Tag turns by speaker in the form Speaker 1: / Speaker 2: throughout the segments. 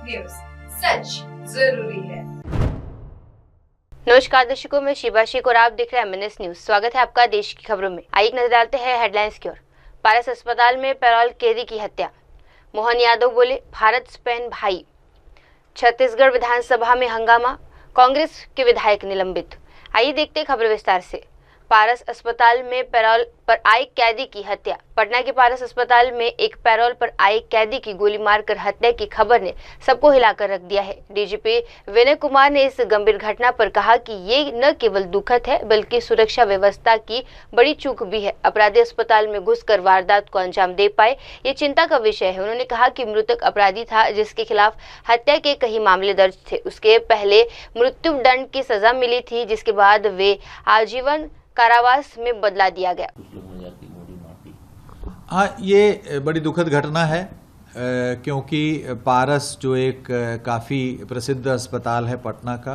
Speaker 1: News, सच जरूरी है।
Speaker 2: नमस्कार दर्शकों, मैं शिबा शेख और आप देख रहे हैं MNS न्यूज। स्वागत है आपका देश की खबरों में। आइए नजर डालते हैं हेडलाइंस की ओर। पारस अस्पताल में पैरोल कैदी की हत्या। मोहन यादव बोले, भारत स्पेन भाई। छत्तीसगढ़ विधानसभा में हंगामा, कांग्रेस के विधायक निलंबित। आइए देखते खबर विस्तार से। पारस अस्पताल में पैरोल पर आए कैदी की हत्या। पटना के पारस अस्पताल में एक पैरोल पर आए कैदी की गोली मारकर हत्या की खबर ने सबको हिलाकर रख दिया है। डीजीपी विनय कुमार ने इस गंभीर घटना पर कहा कि ये न केवल दुखद है बल्कि सुरक्षा व्यवस्था की बड़ी चूक भी है। अपराधी अस्पताल में घुसकर वारदात को अंजाम दे पाए, ये चिंता का विषय है। उन्होंने कहा कि मृतक अपराधी था जिसके खिलाफ हत्या के कई मामले दर्ज थे। उसके पहले मृत्यु दंड की सजा मिली थी, जिसके बाद वे आजीवन कारावास में बदला दिया गया।
Speaker 3: हाँ, ये बड़ी दुखद घटना है क्योंकि पारस जो एक काफ़ी प्रसिद्ध अस्पताल है पटना का,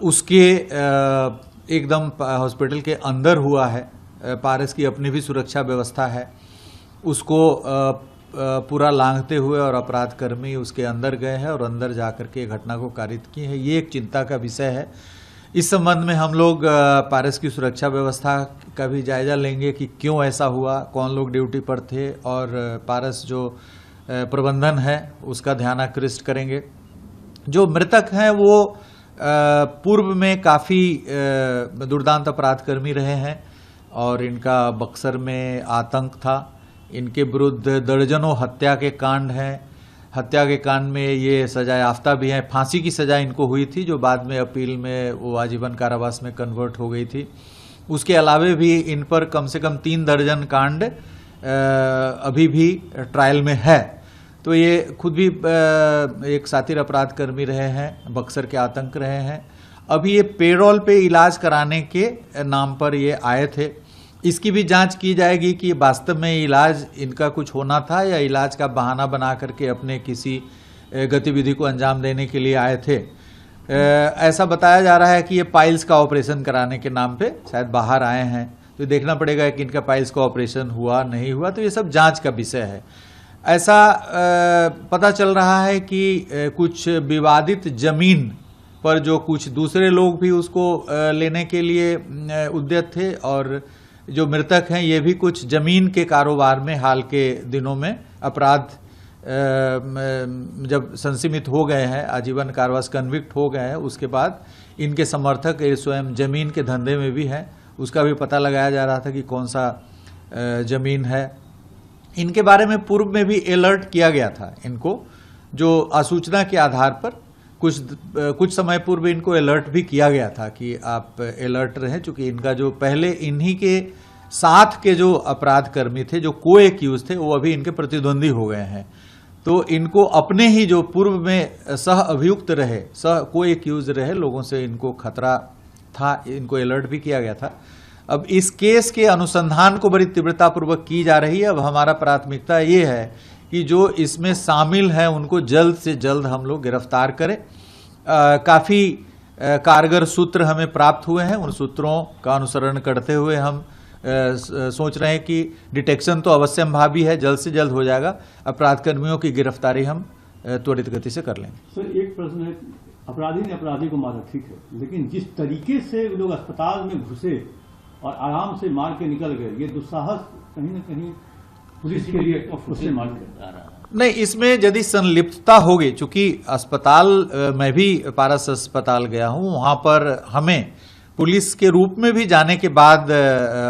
Speaker 3: उसके एकदम हॉस्पिटल के अंदर हुआ है। पारस की अपनी भी सुरक्षा व्यवस्था है, उसको पूरा लांघते हुए और अपराध कर्मी उसके अंदर गए हैं और अंदर जाकर के घटना को कारित की है। ये एक चिंता का विषय है। इस संबंध में हम लोग पारस की सुरक्षा व्यवस्था का भी जायजा लेंगे कि क्यों ऐसा हुआ, कौन लोग ड्यूटी पर थे और पारस जो प्रबंधन है उसका ध्यान आकृष्ट करेंगे। जो मृतक हैं वो पूर्व में काफ़ी दुर्दांत अपराध कर्मी रहे हैं और इनका बक्सर में आतंक था। इनके विरुद्ध दर्जनों हत्या के कांड हैं। हत्या के कांड में ये सजा याफ्ता भी हैं। फांसी की सजा इनको हुई थी जो बाद में अपील में वो आजीवन कारावास में कन्वर्ट हो गई थी। उसके अलावे भी इन पर कम से कम 3 दर्जन कांड अभी भी ट्रायल में है। तो ये खुद भी एक साथी अपराध कर्मी रहे हैं, बक्सर के आतंक रहे हैं। अभी ये पेरोल पे इलाज कराने के नाम पर ये आए थे। इसकी भी जांच की जाएगी कि वास्तव में इलाज इनका कुछ होना था या इलाज का बहाना बना करके अपने किसी गतिविधि को अंजाम देने के लिए आए थे। ऐसा बताया जा रहा है कि ये पाइल्स का ऑपरेशन कराने के नाम पे शायद बाहर आए हैं। तो देखना पड़ेगा कि इनका पाइल्स का ऑपरेशन हुआ नहीं हुआ, तो ये सब जांच का विषय है। ऐसा पता चल रहा है कि कुछ विवादित जमीन पर जो कुछ दूसरे लोग भी उसको लेने के लिए उद्यत थे और जो मृतक हैं ये भी कुछ जमीन के कारोबार में हाल के दिनों में अपराध जब संसीमित हो गए हैं, आजीवन कारावास कन्विक्ट हो गए हैं, उसके बाद इनके समर्थक स्वयं जमीन के धंधे में भी हैं। उसका भी पता लगाया जा रहा था कि कौन सा जमीन है। इनके बारे में पूर्व में भी अलर्ट किया गया था इनको, जो आसूचना के आधार पर कुछ समय पूर्व इनको अलर्ट भी किया गया था कि आप अलर्ट रहें, चूंकि इनका जो पहले इन्हीं के साथ के जो अपराध कर्मी थे, जो को एक्यूज थे, वो अभी इनके प्रतिद्वंदी हो गए हैं। तो इनको अपने ही जो पूर्व में सह अभियुक्त रहे, को एक्यूज रहे लोगों से इनको खतरा था, इनको अलर्ट भी किया गया था। अब इस केस के अनुसंधान को बड़ी तीव्रतापूर्वक की जा रही है। अब हमारा प्राथमिकता ये है कि जो इसमें शामिल हैं उनको जल्द से जल्द हम लोग गिरफ्तार करें। काफ़ी कारगर सूत्र हमें प्राप्त हुए हैं। उन सूत्रों का अनुसरण करते हुए हम सोच रहे हैं कि डिटेक्शन तो अवश्यंभावी है, जल्द से जल्द हो जाएगा। अपराध कर्मियों की गिरफ्तारी हम त्वरित गति से कर लेंगे।
Speaker 4: सर, एक प्रश्न है, अपराधी ने अपराधी को मारा, ठीक है, लेकिन जिस तरीके से लोग अस्पताल में घुसे और आराम से मार के निकल गए, ये दुस्साहस कहीं न कहीं पुलिस के लिए उससे मार के
Speaker 3: नहीं, इसमें यदि संलिप्तता होगी, चूंकि अस्पताल मैं भी पारस अस्पताल गया हूं, वहां पर हमें पुलिस के रूप में भी जाने के बाद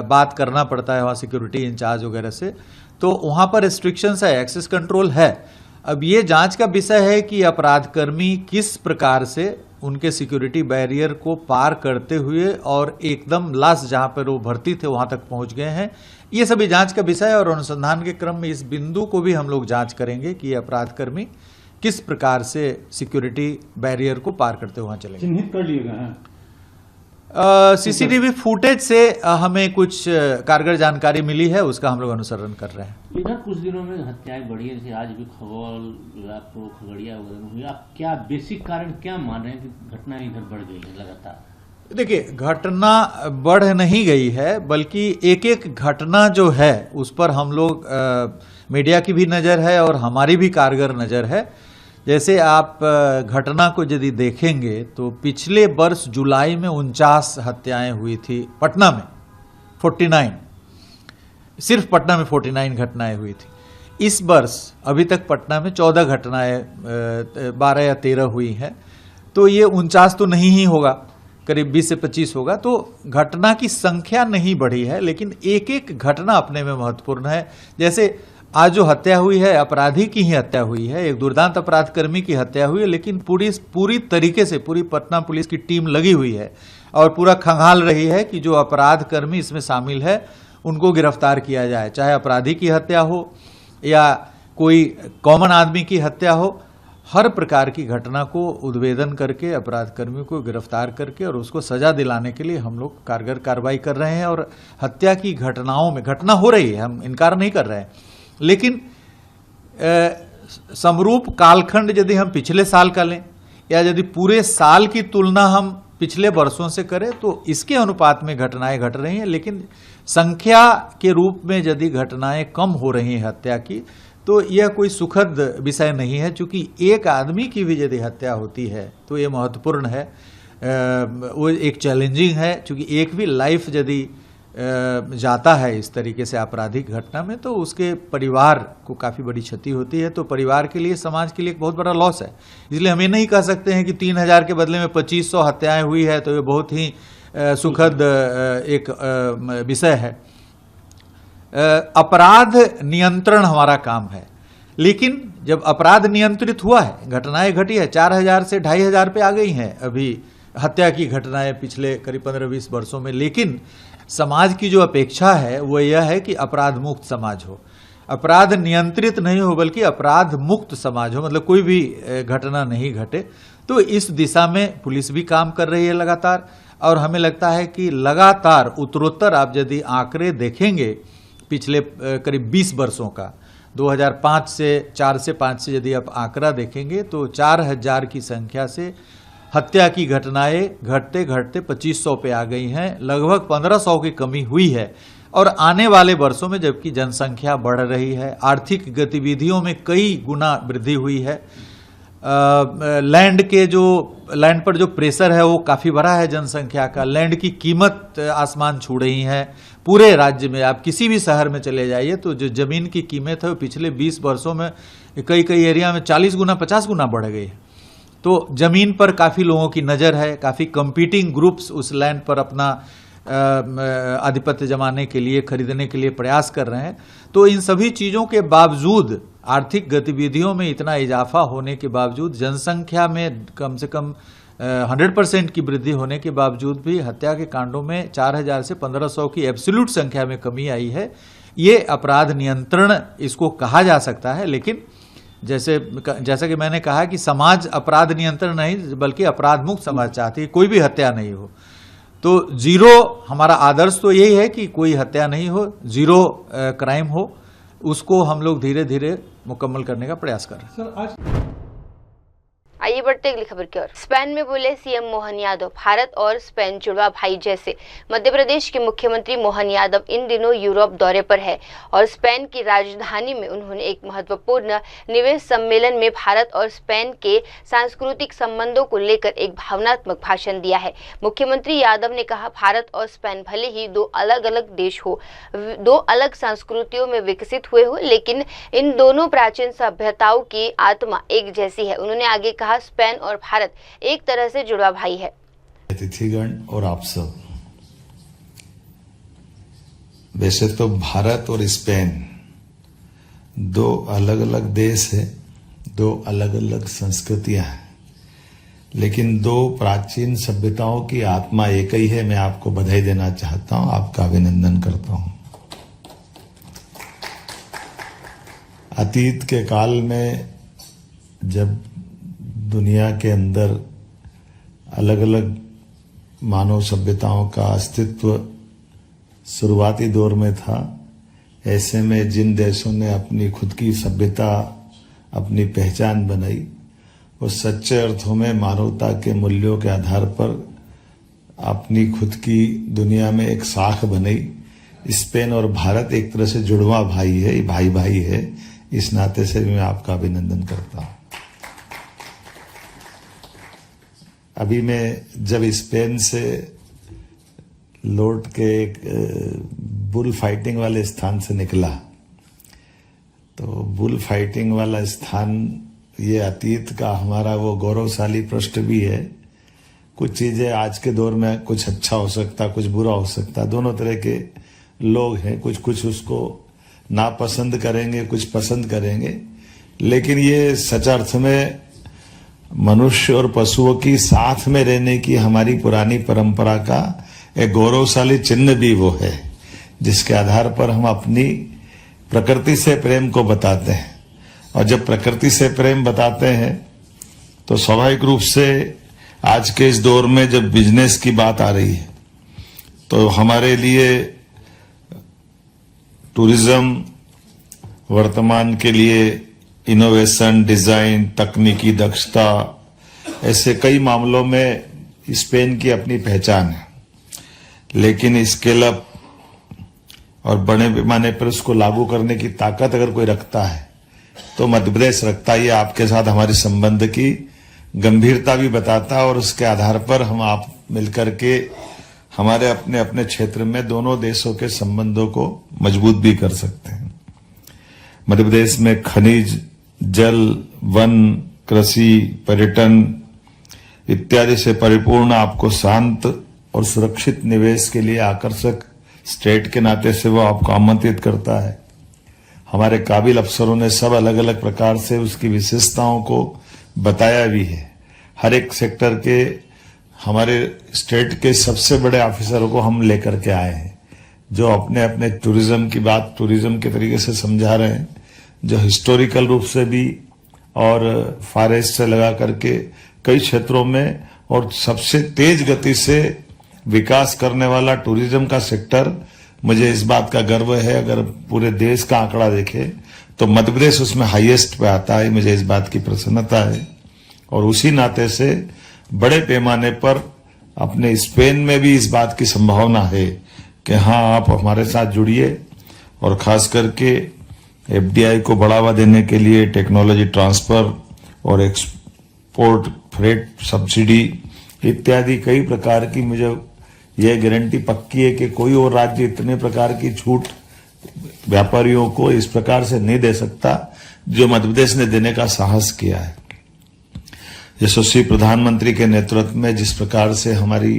Speaker 3: बात करना पड़ता है वहां सिक्योरिटी इंचार्ज वगैरह से, तो वहां पर रिस्ट्रिक्शंस है, एक्सेस कंट्रोल है। अब ये जांच का विषय है कि अपराधकर्मी किस प्रकार से उनके सिक्योरिटी बैरियर को पार करते हुए और एकदम लास्ट जहां पर वो भर्ती थे वहां तक पहुंच गए हैं। ये सभी जांच का विषय है और अनुसंधान के क्रम में इस बिंदु को भी हम लोग जांच करेंगे कि अपराधकर्मी किस प्रकार से सिक्योरिटी बैरियर को पार करते हुए चलेंगे।
Speaker 4: चिन्हित कर लिए गए हैं।
Speaker 3: सीसीटीवी फुटेज से हमें कुछ कारगर जानकारी मिली है, उसका हम लोग अनुसरण कर रहे हैं।
Speaker 5: इधर कुछ दिनों में हत्याएं बढ़ी है, जैसे आज भी खगड़िया वगैरह में हुई। आप क्या बेसिक कारण क्या मान रहे हैं कि घटनाएं इधर बढ़ गई है लगातार?
Speaker 3: देखिए, घटना बढ़ नहीं गई है, बल्कि एक एक घटना जो है उस पर हम लोग मीडिया की भी नज़र है और हमारी भी कारगर नज़र है। जैसे आप घटना को यदि देखेंगे तो पिछले वर्ष जुलाई में 49 हत्याएं हुई थी पटना में, 49, सिर्फ पटना में 49 घटनाएं हुई थी। इस वर्ष अभी तक पटना में 14 घटनाएं 12 या 13 हुई हैं, तो ये 49 तो नहीं ही होगा, करीब 20 से 25 होगा। तो घटना की संख्या नहीं बढ़ी है, लेकिन एक एक घटना अपने में महत्वपूर्ण है। जैसे आज जो हत्या हुई है अपराधी की ही हत्या हुई है, एक दुर्दांत अपराधकर्मी की हत्या हुई है, लेकिन पूरी तरीके से पूरी पटना पुलिस की टीम लगी हुई है और पूरा खंगाल रही है कि जो अपराधकर्मी इसमें शामिल है उनको गिरफ्तार किया जाए, चाहे अपराधी की हत्या हो या कोई कॉमन आदमी की हत्या हो। हर प्रकार की घटना को उद्भेदन करके अपराधकर्मी को गिरफ्तार करके और उसको सजा दिलाने के लिए हम लोग कारगर कार्रवाई कर रहे हैं। और हत्या की घटनाओं में घटना हो रही है, हम इनकार नहीं कर रहे हैं, लेकिन समरूप कालखंड यदि हम पिछले साल का लें या यदि पूरे साल की तुलना हम पिछले वर्षों से करें तो इसके अनुपात में घटनाएं घट रही हैं। लेकिन संख्या के रूप में यदि घटनाएं कम हो रही हैं हत्या की, तो यह कोई सुखद विषय नहीं है, क्योंकि एक आदमी की भी यदि हत्या होती है तो ये महत्वपूर्ण है, वो एक चैलेंजिंग है, क्योंकि एक भी लाइफ यदि जाता है इस तरीके से आपराधिक घटना में तो उसके परिवार को काफ़ी बड़ी क्षति होती है। तो परिवार के लिए, समाज के लिए एक बहुत बड़ा लॉस है। इसलिए हम ये नहीं कह सकते हैं कि 3000 के बदले में 2500 हत्याएं हुई है तो ये बहुत ही सुखद एक विषय है। अपराध नियंत्रण हमारा काम है, लेकिन जब अपराध नियंत्रित हुआ है, घटनाएं घटी है, 4000 से 2500 पे आ गई हैं अभी हत्या की घटनाएं पिछले करीब 15-20 वर्षों में। लेकिन समाज की जो अपेक्षा है वो यह है कि अपराध मुक्त समाज हो, अपराध नियंत्रित नहीं हो बल्कि अपराध मुक्त समाज हो, मतलब कोई भी घटना नहीं घटे। तो इस दिशा में पुलिस भी काम कर रही है लगातार, और हमें लगता है कि लगातार उत्तरोत्तर आप यदि आंकड़े देखेंगे पिछले करीब 20 वर्षों का, 2005 से 4 से 5 से यदि आप आंकड़ा देखेंगे तो 4000 की संख्या से हत्या की घटनाएं घटते घटते 2500 पे आ गई हैं, लगभग 1500 की कमी हुई है। और आने वाले वर्षों में जबकि जनसंख्या बढ़ रही है, आर्थिक गतिविधियों में कई गुना वृद्धि हुई है, लैंड पर जो प्रेशर है वो काफ़ी बड़ा है जनसंख्या का, लैंड की कीमत आसमान छू रही है पूरे राज्य में। आप किसी भी शहर में चले जाइए तो जो जमीन की कीमत है वो पिछले 20 वर्षों में कई एरिया में 40 गुना 50 गुना बढ़ गई है। तो जमीन पर काफ़ी लोगों की नज़र है, काफ़ी कंपीटिंग ग्रुप्स उस लैंड पर अपना आधिपत्य जमाने के लिए, खरीदने के लिए प्रयास कर रहे हैं। तो इन सभी चीज़ों के बावजूद, आर्थिक गतिविधियों में इतना इजाफा होने के बावजूद, जनसंख्या में कम से कम 100% की वृद्धि होने के बावजूद भी हत्या के कांडों में 4000 से 1500 की एब्सोल्यूट संख्या में कमी आई है। ये अपराध नियंत्रण इसको कहा जा सकता है। लेकिन जैसा कि मैंने कहा कि समाज अपराध नियंत्रण नहीं बल्कि अपराध मुक्त समाज चाहती है, कोई भी हत्या नहीं हो। तो जीरो हमारा आदर्श तो यही है कि कोई हत्या नहीं हो, जीरो क्राइम हो, उसको हम लोग धीरे धीरे मुकम्मल करने का प्रयास कर रहे हैं।
Speaker 2: आइए बढ़ते अगली खबर की ओर। स्पेन में बोले सीएम मोहन यादव, भारत और स्पेन जुड़वा भाई जैसे। मध्य प्रदेश के मुख्यमंत्री मोहन यादव इन दिनों यूरोप दौरे पर है और स्पेन की राजधानी में उन्होंने एक महत्वपूर्ण निवेश सम्मेलन में भारत और स्पेन के सांस्कृतिक संबंधों को लेकर एक भावनात्मक भाषण दिया है। मुख्यमंत्री यादव ने कहा, भारत और स्पेन भले ही दो अलग अलग देश हो, दो अलग संस्कृतियों में विकसित हुए हो, लेकिन इन दोनों प्राचीन सभ्यताओं की आत्मा एक जैसी है। उन्होंने आगे कहा, स्पेन और भारत एक तरह से जुड़वा भाई है।
Speaker 6: अतिथिगण और आप सब, वैसे तो भारत और स्पेन दो अलग अलग देश है, दो अलग अलग संस्कृतियां हैं, लेकिन दो प्राचीन सभ्यताओं की आत्मा एक ही है। मैं आपको बधाई देना चाहता हूं, आपका अभिनंदन करता हूं। अतीत के काल में जब दुनिया के अंदर अलग अलग मानव सभ्यताओं का अस्तित्व शुरुआती दौर में था, ऐसे में जिन देशों ने अपनी खुद की सभ्यता, अपनी पहचान बनाई, वो सच्चे अर्थों में मानवता के मूल्यों के आधार पर अपनी खुद की दुनिया में एक साख बनाई। स्पेन और भारत एक तरह से जुड़वा भाई है, भाई भाई है। इस नाते से भी मैं आपका अभिनंदन करता हूं। अभी मैं जब स्पेन से लौट के एक बुल फाइटिंग वाले स्थान से निकला, तो बुल फाइटिंग वाला स्थान ये अतीत का हमारा वो गौरवशाली पृष्ठ भी है। कुछ चीजें आज के दौर में कुछ अच्छा हो सकता, कुछ बुरा हो सकता, दोनों तरह के लोग हैं। कुछ उसको नापसंद करेंगे, कुछ पसंद करेंगे, लेकिन ये सच अर्थ में मनुष्य और पशुओं की साथ में रहने की हमारी पुरानी परंपरा का एक गौरवशाली चिन्ह भी वो है, जिसके आधार पर हम अपनी प्रकृति से प्रेम को बताते हैं। और जब प्रकृति से प्रेम बताते हैं तो स्वाभाविक रूप से आज के इस दौर में जब बिजनेस की बात आ रही है तो हमारे लिए टूरिज्म वर्तमान के लिए इनोवेशन, डिजाइन, तकनीकी दक्षता, ऐसे कई मामलों में स्पेन की अपनी पहचान है। लेकिन स्केल अप और बड़े पैमाने पर उसको लागू करने की ताकत अगर कोई रखता है तो मध्य प्रदेश रखता ही। आपके साथ हमारे संबंध की गंभीरता भी बताता है और उसके आधार पर हम आप मिलकर के हमारे अपने अपने क्षेत्र में दोनों देशों के संबंधों को मजबूत भी कर सकते हैं। मध्य प्रदेश में खनिज, जल, वन, कृषि, पर्यटन इत्यादि से परिपूर्ण आपको शांत और सुरक्षित निवेश के लिए आकर्षक स्टेट के नाते से वो आपको आमंत्रित करता है। हमारे काबिल अफसरों ने सब अलग अलग प्रकार से उसकी विशेषताओं को बताया भी है। हर एक सेक्टर के हमारे स्टेट के सबसे बड़े ऑफिसरों को हम लेकर के आए हैं, जो अपने अपने टूरिज्म की बात टूरिज्म के तरीके से समझा रहे हैं, जो हिस्टोरिकल रूप से भी और फॉरेस्ट से लगा करके कई क्षेत्रों में और सबसे तेज गति से विकास करने वाला टूरिज्म का सेक्टर। मुझे इस बात का गर्व है, अगर पूरे देश का आंकड़ा देखे तो मध्य प्रदेश उसमें हाईएस्ट पे आता है। मुझे इस बात की प्रसन्नता है और उसी नाते से बड़े पैमाने पर अपने स्पेन में भी इस बात की संभावना है कि हाँ, आप हमारे साथ जुड़िए और खास करके एफडीआई को बढ़ावा देने के लिए टेक्नोलॉजी ट्रांसफर और एक्सपोर्ट फ्रेट सब्सिडी इत्यादि कई प्रकार की मुझे यह गारंटी पक्की है कि कोई और राज्य इतने प्रकार की छूट व्यापारियों को इस प्रकार से नहीं दे सकता जो मध्य प्रदेश ने देने का साहस किया है। यशस्वी प्रधानमंत्री के नेतृत्व में जिस प्रकार से हमारी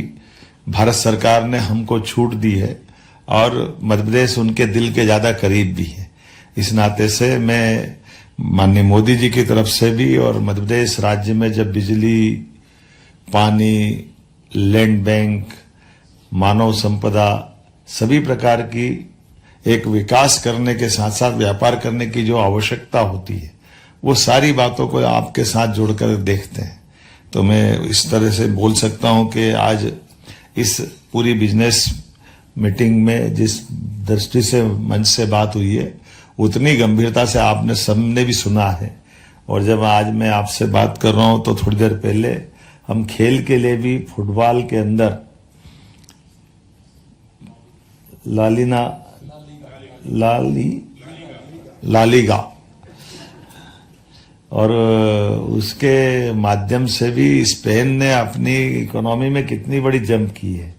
Speaker 6: भारत सरकार ने हमको छूट दी है और मध्य प्रदेश उनके दिल के ज्यादा करीब भी है, इस नाते से मैं माननीय मोदी जी की तरफ से भी और मध्य प्रदेश राज्य में जब बिजली, पानी, लैंड बैंक, मानव संपदा सभी प्रकार की एक विकास करने के साथ साथ व्यापार करने की जो आवश्यकता होती है वो सारी बातों को आपके साथ जोड़कर देखते हैं। तो मैं इस तरह से बोल सकता हूं कि आज इस पूरी बिजनेस मीटिंग में जिस दृष्टि से मंच से बात हुई है उतनी गंभीरता से आपने सबने भी सुना है। और जब आज मैं आपसे बात कर रहा हूं तो थोड़ी देर पहले हम खेल के लिए भी फुटबॉल के अंदर लालीगा और उसके माध्यम से भी स्पेन ने अपनी इकोनॉमी में कितनी बड़ी जंप की है।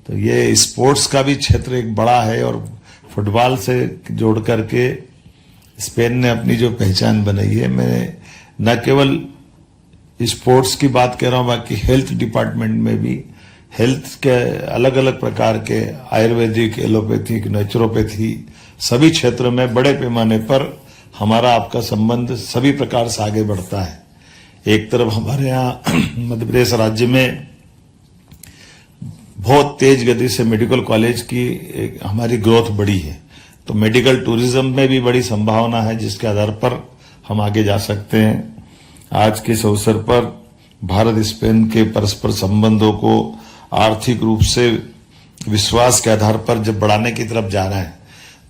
Speaker 6: तो ये स्पोर्ट्स का भी क्षेत्र एक बड़ा है और फुटबॉल से जोड़ करके स्पेन ने अपनी जो पहचान बनाई है। मैं न केवल स्पोर्ट्स की बात कर रहा हूं, बाकी हेल्थ डिपार्टमेंट में भी हेल्थ के अलग अलग प्रकार के आयुर्वेदिक, एलोपैथिक, नेचुरोपैथी सभी क्षेत्र में बड़े पैमाने पर हमारा आपका संबंध सभी प्रकार से आगे बढ़ता है। एक तरफ हमारे यहाँ मध्य प्रदेश राज्य में बहुत तेज गति से मेडिकल कॉलेज की हमारी ग्रोथ बढ़ी है, तो मेडिकल टूरिज्म में भी बड़ी संभावना है जिसके आधार पर हम आगे जा सकते हैं। आज के इस अवसर पर भारत स्पेन के परस्पर संबंधों को आर्थिक रूप से विश्वास के आधार पर जब बढ़ाने की तरफ जा रहे हैं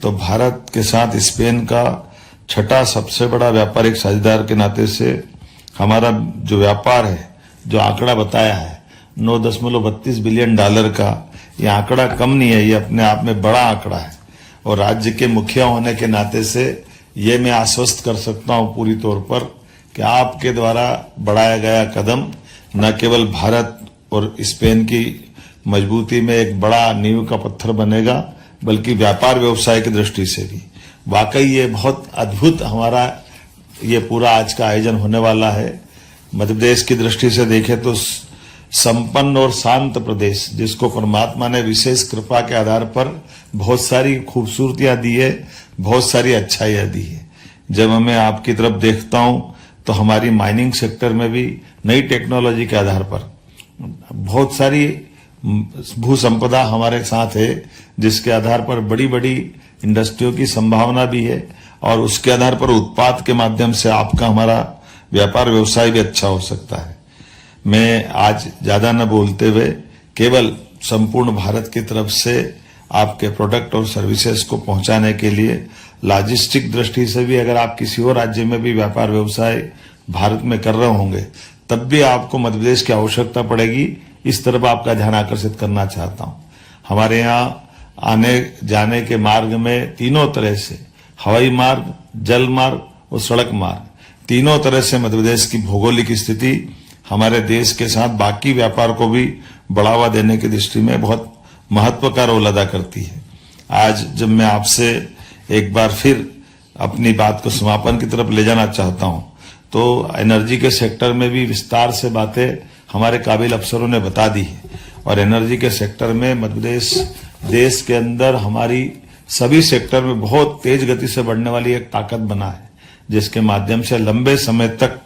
Speaker 6: तो भारत के साथ स्पेन का छठा सबसे बड़ा व्यापारिक साझेदार के नाते से हमारा जो व्यापार है, जो आंकड़ा बताया है 9.32 बिलियन डॉलर का, ये आंकड़ा कम नहीं है, ये अपने आप में बड़ा आंकड़ा है। और राज्य के मुखिया होने के नाते से ये मैं आश्वस्त कर सकता हूं पूरी तौर पर कि आपके द्वारा बढ़ाया गया कदम न केवल भारत और स्पेन की मजबूती में एक बड़ा नींव का पत्थर बनेगा, बल्कि व्यापार व्यवसाय की दृष्टि से भी वाकई ये बहुत अद्भुत हमारा ये पूरा आज का आयोजन होने वाला है। मध्य प्रदेश की दृष्टि से देखें तो संपन्न और शांत प्रदेश, जिसको परमात्मा ने विशेष कृपा के आधार पर बहुत सारी खूबसूरतियां दी है, बहुत सारी अच्छाइयां दी है। जब मैं आपकी तरफ देखता हूं तो हमारी माइनिंग सेक्टर में भी नई टेक्नोलॉजी के आधार पर बहुत सारी भू संपदा हमारे साथ है, जिसके आधार पर बड़ी बड़ी इंडस्ट्रियों की संभावना भी है और उसके आधार पर उत्पाद के माध्यम से आपका हमारा व्यापार व्यवसाय भी अच्छा हो सकता है। मैं आज ज्यादा न बोलते हुए केवल संपूर्ण भारत की तरफ से आपके प्रोडक्ट और सर्विसेज को पहुंचाने के लिए लॉजिस्टिक दृष्टि से भी अगर आप किसी और राज्य में भी व्यापार व्यवसाय भारत में कर रहे होंगे तब भी आपको मध्य प्रदेश की आवश्यकता पड़ेगी। इस तरफ आपका ध्यान आकर्षित करना चाहता हूं। हमारे यहाँ आने जाने के मार्ग में तीनों तरह से हवाई मार्ग, जल मार्ग और सड़क मार्ग, तीनों तरह से मध्य प्रदेश की भौगोलिक स्थिति हमारे देश के साथ बाकी व्यापार को भी बढ़ावा देने की दृष्टि में बहुत महत्व का रोल अदा करती है। आज जब मैं आपसे एक बार फिर अपनी बात को समापन की तरफ ले जाना चाहता हूं तो एनर्जी के सेक्टर में भी विस्तार से बातें हमारे काबिल अफसरों ने बता दी है और एनर्जी के सेक्टर में मध्य प्रदेश देश के अंदर हमारी सभी सेक्टर में बहुत तेज गति से बढ़ने वाली एक ताकत बना है, जिसके माध्यम से लंबे समय तक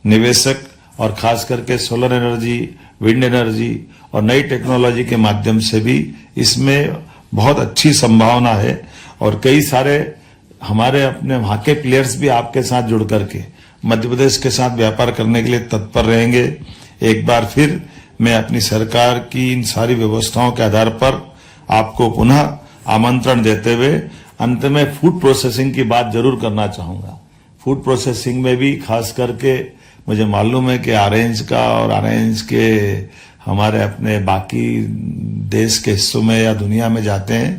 Speaker 6: निवेशक और खास करके सोलर एनर्जी, विंड एनर्जी और नई टेक्नोलॉजी के माध्यम से भी इसमें बहुत अच्छी संभावना है और कई सारे हमारे अपने वहां के प्लेयर्स भी आपके साथ जुड़ करके मध्य प्रदेश के साथ व्यापार करने के लिए तत्पर रहेंगे। एक बार फिर मैं अपनी सरकार की इन सारी व्यवस्थाओं के आधार पर आपको पुनः आमंत्रण देते हुए अंत में फूड प्रोसेसिंग की बात जरूर करना चाहूंगा। फूड प्रोसेसिंग में भी खास करके मुझे मालूम है कि ऑरेंज का और ऑरेंज के हमारे अपने बाकी देश के हिस्सों में या दुनिया में जाते हैं,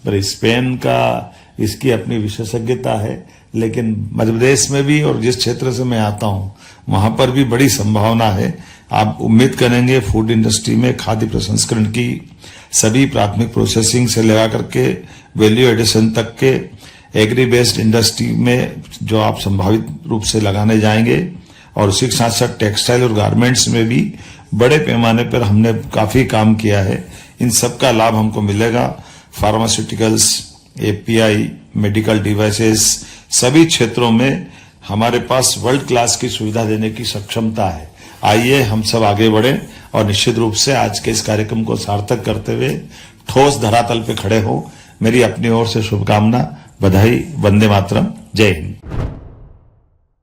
Speaker 6: पर स्पेन का इसकी अपनी विशेषज्ञता है, लेकिन मध्य प्रदेश में भी और जिस क्षेत्र से मैं आता हूं वहां पर भी बड़ी संभावना है। आप उम्मीद करेंगे फूड इंडस्ट्री में खाद्य प्रसंस्करण की सभी प्राथमिक प्रोसेसिंग से लगा करके वैल्यू एडिशन तक के एग्री बेस्ड इंडस्ट्री में जो आप संभावित रूप से लगाने जाएंगे और उसी के साथ साथ टेक्सटाइल और गारमेंट्स में भी बड़े पैमाने पर हमने काफी काम किया है। इन सब का लाभ हमको मिलेगा। फार्मास्यूटिकल्स, एपीआई, मेडिकल डिवाइसेस, सभी क्षेत्रों में हमारे पास वर्ल्ड क्लास की सुविधा देने की सक्षमता है। आइए हम सब आगे बढ़े और निश्चित रूप से आज के इस कार्यक्रम को सार्थक करते हुए ठोस धरातल पे खड़े हो। मेरी अपनी ओर से शुभकामना, बधाई, वंदे मातरम, जय हिंद।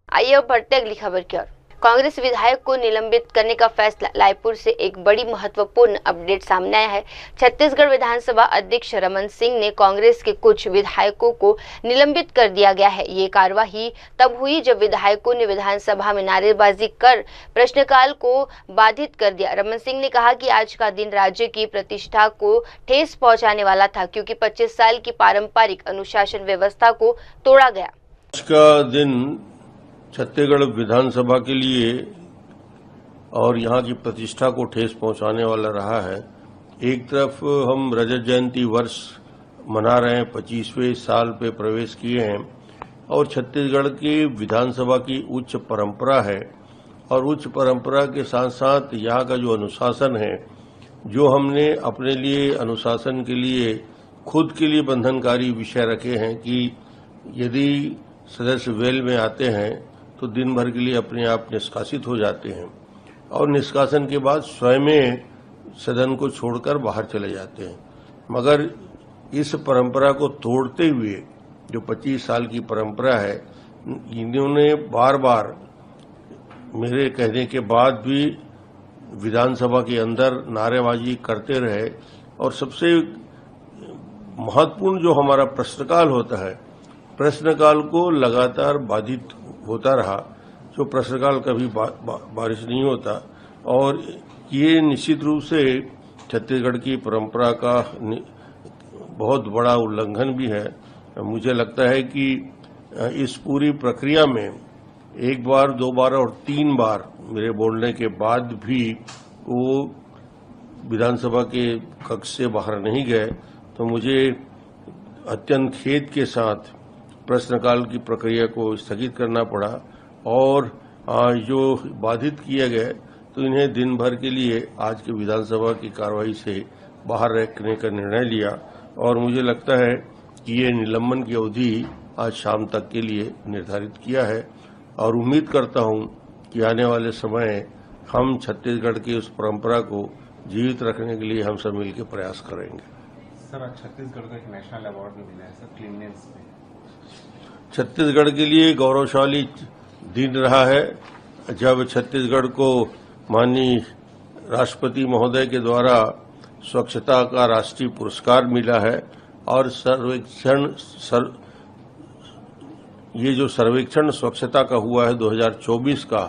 Speaker 2: आइए अब बढ़ते अगली खबर की ओर। कांग्रेस विधायक को निलंबित करने का फैसला, रायपुर से एक बड़ी महत्वपूर्ण अपडेट सामने आया है। छत्तीसगढ़ विधानसभा अध्यक्ष रमन सिंह ने कांग्रेस के कुछ विधायकों को निलंबित कर दिया गया है। ये कार्यवाही तब हुई जब विधायकों ने विधानसभा में नारेबाजी कर प्रश्नकाल को बाधित कर दिया। रमन सिंह ने कहा कि आज का दिन राज्य की प्रतिष्ठा को ठेस पहुंचाने वाला था, क्योंकि 25 साल की पारंपरिक अनुशासन व्यवस्था को तोड़ा गया।
Speaker 7: आज का दिन छत्तीसगढ़ विधानसभा के लिए और यहाँ की प्रतिष्ठा को ठेस पहुंचाने वाला रहा है। एक तरफ हम रजत जयंती वर्ष मना रहे हैं, 25वें साल पे प्रवेश किए हैं और छत्तीसगढ़ की विधानसभा की उच्च परंपरा है और उच्च परंपरा के साथ साथ यहाँ का जो अनुशासन है, जो हमने अपने लिए अनुशासन के लिए खुद के लिए बंधनकारी विषय रखे हैं कि यदि सदस्य वेल में आते हैं तो दिन भर के लिए अपने आप निष्कासित हो जाते हैं और निष्कासन के बाद स्वयं सदन को छोड़कर बाहर चले जाते हैं। मगर इस परंपरा को तोड़ते हुए जो 25 साल की परंपरा है, इन्होंने बार बार मेरे कहने के बाद भी विधानसभा के अंदर नारेबाजी करते रहे और सबसे महत्वपूर्ण जो हमारा प्रश्नकाल होता है, प्रश्नकाल को लगातार बाधित होता रहा। जो प्रश्नकाल कभी बारिश नहीं होता और ये निश्चित रूप से छत्तीसगढ़ की परंपरा का बहुत बड़ा उल्लंघन भी है। मुझे लगता है कि इस पूरी प्रक्रिया में एक बार, दो बार और तीन बार मेरे बोलने के बाद भी वो विधानसभा के कक्ष से बाहर नहीं गए, तो मुझे अत्यंत खेद के साथ प्रश्नकाल की प्रक्रिया को स्थगित करना पड़ा और जो बाधित किया गया तो इन्हें दिन भर के लिए आज के विधानसभा की कार्रवाई से बाहर रखने का निर्णय लिया और मुझे लगता है कि ये निलंबन की अवधि आज शाम तक के लिए निर्धारित किया है और उम्मीद करता हूं कि आने वाले समय हम छत्तीसगढ़ की उस परंपरा को जीवित रखने के लिए हम सब मिलकर प्रयास करेंगे।
Speaker 8: सर, आज छत्तीसगढ़ को एक नेशनल अवार्ड भी मिला है सर क्लीननेस में।
Speaker 7: छत्तीसगढ़ के लिए गौरवशाली दिन रहा है जब छत्तीसगढ़ को माननीय राष्ट्रपति महोदय के द्वारा स्वच्छता का राष्ट्रीय पुरस्कार मिला है और ये जो सर्वेक्षण स्वच्छता का हुआ है 2024 का,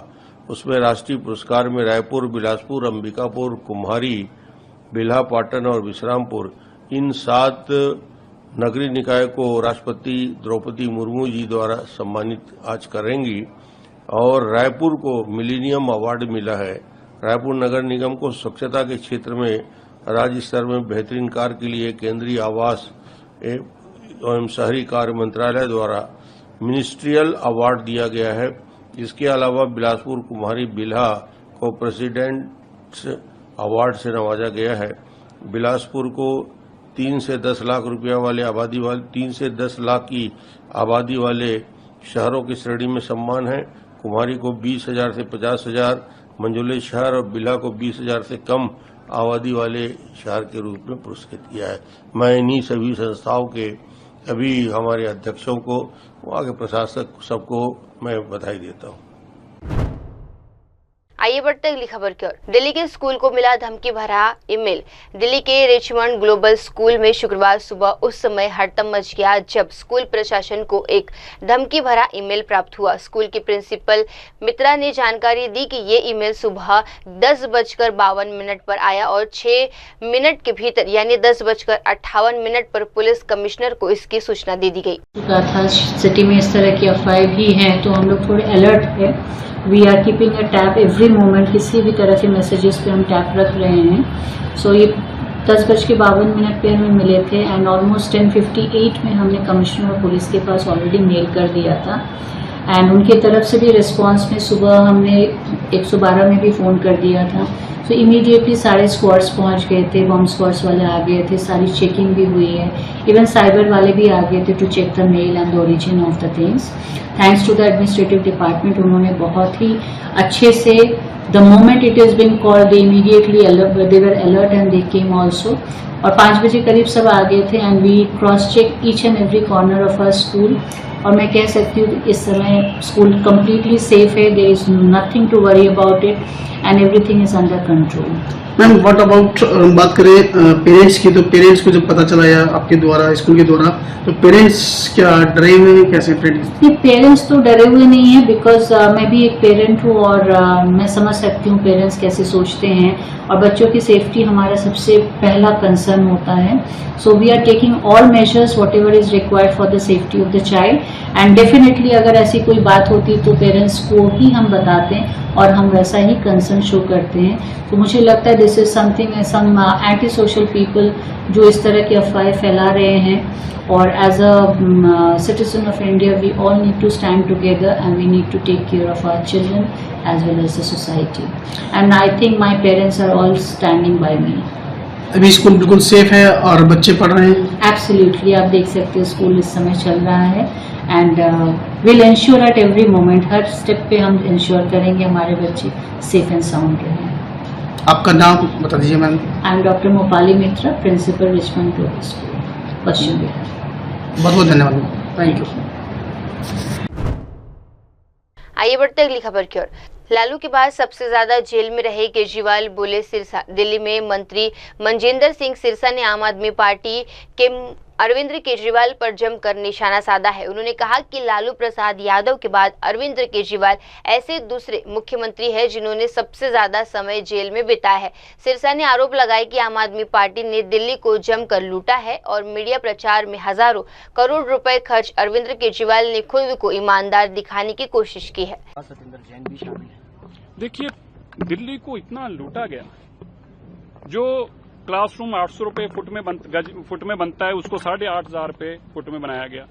Speaker 7: उसमें राष्ट्रीय पुरस्कार में रायपुर, बिलासपुर, अंबिकापुर, कुम्हारी, बिल्हा, पाटन और विश्रामपुर इन 7 नगरीय निकाय को राष्ट्रपति द्रौपदी मुर्मू जी द्वारा सम्मानित आज करेंगी और रायपुर को मिलेनियम अवार्ड मिला है। रायपुर नगर निगम को स्वच्छता के क्षेत्र में राज्य स्तर में बेहतरीन कार्य के लिए केंद्रीय आवास एवं शहरी कार्य मंत्रालय द्वारा मिनिस्ट्रियल अवार्ड दिया गया है। इसके अलावा बिलासपुर, कुम्हारी, बिल्हा को प्रेसिडेंट्स अवार्ड से नवाजा गया है। बिलासपुर को 3 से 10 लाख रुपया वाले 3 से 10 लाख की आबादी वाले शहरों की श्रेणी में सम्मान है। कुम्हारी को 20,000 से 50,000 मंझौले शहर और बिल्हा को 20,000 से कम आबादी वाले शहर के रूप में पुरस्कृत किया है। मैं इन्हीं सभी संस्थाओं के अभी हमारे अध्यक्षों को, वहाँ के प्रशासक सबको मैं बधाई देता हूँ।
Speaker 2: आइए बढ़ते अगली खबर की ओर। दिल्ली के स्कूल को मिला धमकी भरा ईमेल। दिल्ली के रिचमंड ग्लोबल स्कूल में शुक्रवार सुबह उस समय हड़कंप मच गया जब स्कूल प्रशासन को एक धमकी भरा ईमेल प्राप्त हुआ। स्कूल की प्रिंसिपल मित्रा ने जानकारी दी कि ये ईमेल सुबह 10:52 पर आया और 6 मिनट के भीतर यानी 10:58 पर पुलिस कमिश्नर को इसकी सूचना दे दी गई।
Speaker 9: सिटी में इस तरह की अफवाहें भी हैं तो हम लोग थोड़े अलर्ट है। We are keeping a tap every moment, किसी भी तरह के मैसेजेस पे हम टैप रख रहे हैं। सो ये 10:52 पे हमें मिले थे एंड ऑलमोस्ट 10:58 में हमने कमिश्नर और पुलिस के पास ऑलरेडी मेल कर दिया था एंड उनकी तरफ से भी रिस्पांस में सुबह हमने 112 में भी फ़ोन कर दिया था। सो इमीडिएटली सारे स्क्वाड्स पहुंच गए थे, बॉम्ब स्क्वाड्स वाले आ गए थे, सारी चेकिंग भी हुई है, इवन साइबर वाले भी आ गए थे to check the mail and the origin of the things. Thanks to the administrative department, उन्होंने बहुत ही अच्छे से the moment it is been called they immediately they were alert and they came also. और 5 बजे करीब सब आ गए थे and we cross check each and every corner of our school. और मैं कह सकती हूँ इस समय स्कूल कम्प्लीटली सेफ है, there is nothing to worry about it and everything is under control.
Speaker 10: Ma'am what about बात करें पेरेंट्स की, तो पेरेंट्स को जब पता चला या आपके द्वारा स्कूल के द्वारा, तो पेरेंट्स क्या डरे हुए हैं, कैसे
Speaker 9: पेरेंट्स तो डरे हुए नहीं है बिकॉज मैं भी एक पेरेंट हूँ और मैं समझ सकती हूँ पेरेंट्स कैसे सोचते हैं और बच्चों की सेफ्टी हमारा सबसे पहला कंसर्न होता है। So we are taking all measures whatever is required for the safety of the child and definitely अगर ऐसी कोई बात होती तो पेरेंट्स को ही हम बताते हैं और हम वैसा ही कंसर्न शो करते हैं। तो मुझे लगता है this is something some anti social people जो इस तरह की अफवाहें फैला रहे हैं और as a citizen of India we all need to stand together and we need to take care of our children as well as the society and I think my parents are all standing by me.
Speaker 10: अभी school बिल्कुल safe है और बच्चे पढ़ रहे हैं?
Speaker 9: Absolutely, आप देख सकते हैं स्कूल इस समय चल रहा है and will ensure at every moment, her step पे हम इंश्योर करेंगे हमारे बच्चे सेफ एंड साउंड रहें।
Speaker 10: आपका नाम बता दीजिए ma'am.
Speaker 9: I am doctor Mopali Mitra, principal Richmond global school, Paschim Bihar.
Speaker 10: बहुत बहुत धन्यवाद, थैंक यू।
Speaker 2: आइए बढ़ते अगली खबर की ओर। लालू के बाद सबसे ज्यादा जेल में रहे केजरीवाल बोले सिरसा। दिल्ली में मंत्री मनजिंदर सिंह सिरसा ने आम आदमी पार्टी के अरविंद केजरीवाल पर जमकर निशाना साधा है। उन्होंने कहा कि लालू प्रसाद यादव के बाद अरविंद केजरीवाल ऐसे दूसरे मुख्यमंत्री हैं जिन्होंने सबसे ज्यादा समय जेल में बिताया है। सिरसा ने आरोप लगाया कि आम आदमी पार्टी ने दिल्ली को जमकर लूटा है और मीडिया प्रचार में हजारों करोड़ रुपए खर्च अरविंद केजरीवाल ने खुद को ईमानदार दिखाने की कोशिश की है।
Speaker 11: सतेंद्र जैन भी शामिल है।
Speaker 12: देखिए, दिल्ली को इतना लूटा गया, जो क्लासरूम 800 रुपए फुट में बनता है उसको 8,500 रुपए फुट में बनाया गया।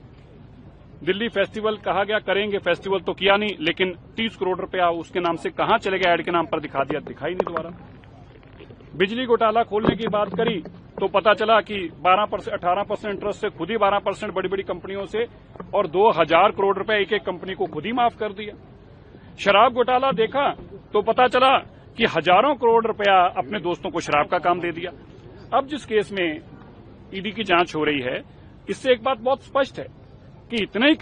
Speaker 12: दिल्ली फेस्टिवल कहा गया करेंगे, फेस्टिवल तो किया नहीं, लेकिन 30 करोड़ रुपया उसके नाम से कहां चले गया, ऐड के नाम पर दिखा दिया, दिखाई नहीं दोबारा। बिजली घोटाला खोलने की बात करी तो पता चला कि 18% इंटरेस्ट से खुद ही 12% बड़ी बड़ी कंपनियों से और 2000 करोड़ रुपए एक एक कंपनी को खुद ही माफ कर दिया। शराब घोटाला देखा तो पता चला कि हजारों करोड़ रुपया अपने दोस्तों को शराब का काम दे दिया। अब जिस केस में ईडी की जांच हो रही है, इससे एक बात बहुत स्पष्ट है कि इतनी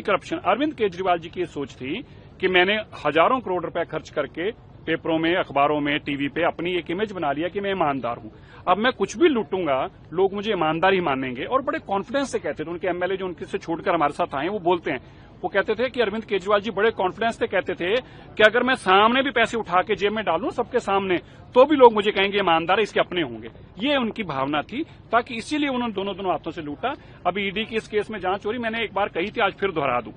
Speaker 12: करप्शन अरविंद केजरीवाल जी की सोच थी कि मैंने हजारों करोड़ रुपया खर्च करके पेपरों में, अखबारों में, टीवी पे अपनी एक इमेज बना लिया कि मैं ईमानदार हूं। अब मैं कुछ भी लूटूंगा, लोग मुझे ईमानदार ही मानेंगे। और बड़े कॉन्फिडेंस से कहते थे, उनके एमएलए जो उनके से छोड़कर हमारे साथ आए वो बोलते हैं, वो कहते थे कि अरविंद केजरीवाल जी बड़े कॉन्फिडेंस से कहते थे कि अगर मैं सामने भी पैसे उठा के जेब में डालूं सबके सामने, तो भी लोग मुझे कहेंगे ईमानदार है, इसके अपने होंगे। ये उनकी भावना थी, ताकि इसीलिए उन्होंने दोनों हाथों से लूटा। अभी ईडी की इस केस में जांच हो रही। मैंने एक बार कही थी, आज फिर दोहरा दूं,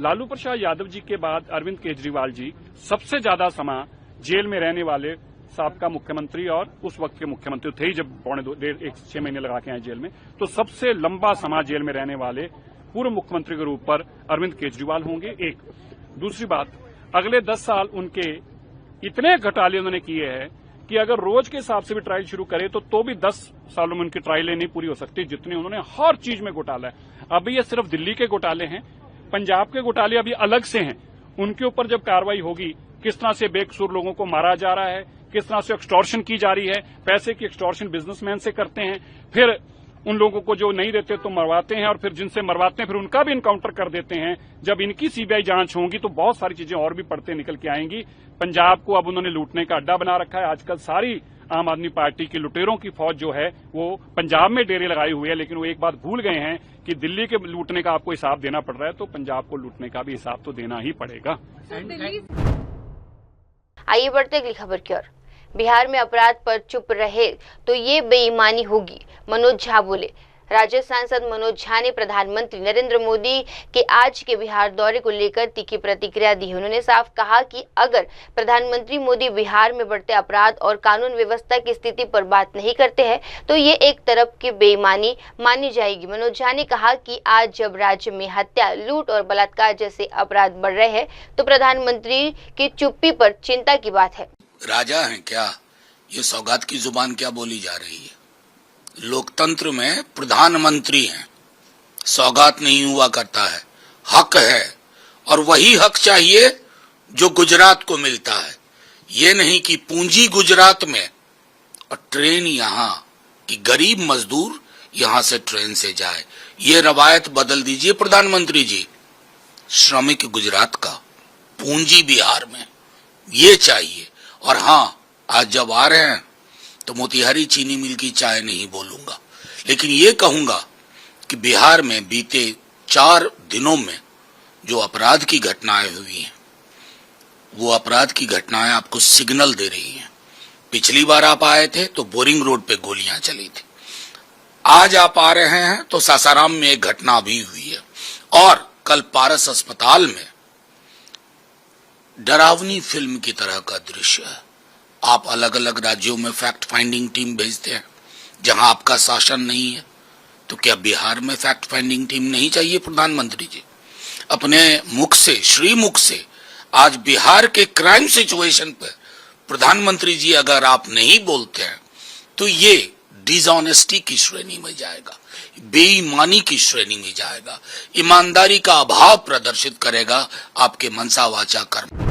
Speaker 12: लालू प्रसाद यादव जी के बाद अरविंद केजरीवाल जी सबसे ज्यादा समय जेल में रहने वाले साबका मुख्यमंत्री और उस वक्त के मुख्यमंत्री थे, जब 6 महीने लगा के आए जेल में, तो सबसे लंबा समय जेल में रहने वाले पूर्व मुख्यमंत्री के रूप पर अरविंद केजरीवाल होंगे। एक दूसरी बात, अगले 10 साल उनके इतने घोटाले उन्होंने किए हैं कि अगर रोज के हिसाब से भी ट्रायल शुरू करे तो भी 10 सालों में उनकी ट्रायलें नहीं पूरी हो सकती, जितने उन्होंने हर चीज में घोटाला है। अभी ये सिर्फ दिल्ली के घोटाले हैं, पंजाब के घोटाले अभी अलग से हैं। उनके ऊपर जब कार्रवाई होगी, किस तरह से बेकसूर लोगों को मारा जा रहा है, किस तरह से एक्सटॉर्शन की जा रही है, पैसे की एक्सटॉर्शन बिजनेसमैन से करते हैं, फिर उन लोगों को जो नहीं देते तो मरवाते हैं, और फिर जिनसे मरवाते हैं फिर उनका भी इनकाउंटर कर देते हैं। जब इनकी सीबीआई जांच होगी तो बहुत सारी चीजें और भी पड़ते निकल के आएंगी। पंजाब को अब उन्होंने लूटने का अड्डा बना रखा है। आजकल सारी आम आदमी पार्टी की लुटेरों की फौज जो है वो पंजाब में डेरे लगाई हुई है, लेकिन वो एक बात भूल गए हैं कि दिल्ली के लूटने का आपको हिसाब देना पड़ रहा है, तो पंजाब को लूटने का भी हिसाब तो देना ही पड़ेगा।
Speaker 2: आइए बढ़ते अगली खबर की ओर। बिहार में अपराध पर चुप रहे तो ये बेईमानी होगी, मनोज झा बोले। राज्य सांसद मनोज झा ने प्रधानमंत्री नरेंद्र मोदी के आज के बिहार दौरे को लेकर तीखी प्रतिक्रिया दी। उन्होंने साफ कहा कि अगर प्रधानमंत्री मोदी बिहार में बढ़ते अपराध और कानून व्यवस्था की स्थिति पर बात नहीं करते हैं तो ये एक तरफ की बेईमानी मानी जाएगी। मनोज झा ने कहा कि आज जब राज्य में हत्या, लूट और बलात्कार जैसे अपराध बढ़ रहे हैं तो प्रधानमंत्री की चुप्पी पर चिंता की बात है।
Speaker 13: राजा हैं क्या? ये सौगात की जुबान क्या बोली जा रही है? लोकतंत्र में प्रधानमंत्री हैं, सौगात नहीं हुआ करता है, हक है, और वही हक चाहिए जो गुजरात को मिलता है। ये नहीं कि पूंजी गुजरात में और ट्रेन यहाँ, कि गरीब मजदूर यहाँ से ट्रेन से जाए। ये रवायत बदल दीजिए प्रधानमंत्री जी। श्रमिक गुजरात का, पूंजी बिहार में, ये चाहिए। और हाँ, आज जब आ रहे हैं तो मोतिहारी चीनी मिल की चाय नहीं बोलूंगा, लेकिन ये कहूंगा कि बिहार में बीते 4 दिनों में जो अपराध की घटनाएं हुई हैं, वो अपराध की घटनाएं आपको सिग्नल दे रही हैं। पिछली बार आप आए थे तो बोरिंग रोड पे गोलियां चली थी, आज आप आ रहे हैं तो सासाराम में एक घटना भी हुई है, और कल पारस अस्पताल में डरावनी फिल्म की तरह का दृश्य है। आप अलग अलग राज्यों में फैक्ट फाइंडिंग टीम भेजते हैं जहां आपका शासन नहीं है, तो क्या बिहार में फैक्ट फाइंडिंग टीम नहीं चाहिए प्रधानमंत्री जी? अपने मुख से, श्री मुख से आज बिहार के क्राइम सिचुएशन पर प्रधानमंत्री जी अगर आप नहीं बोलते हैं तो ये डिसऑनेस्टी की श्रेणी में जाएगा, बेईमानी की श्रेणी में जाएगा, ईमानदारी का अभाव प्रदर्शित करेगा आपके मनसा वाचा कर्म।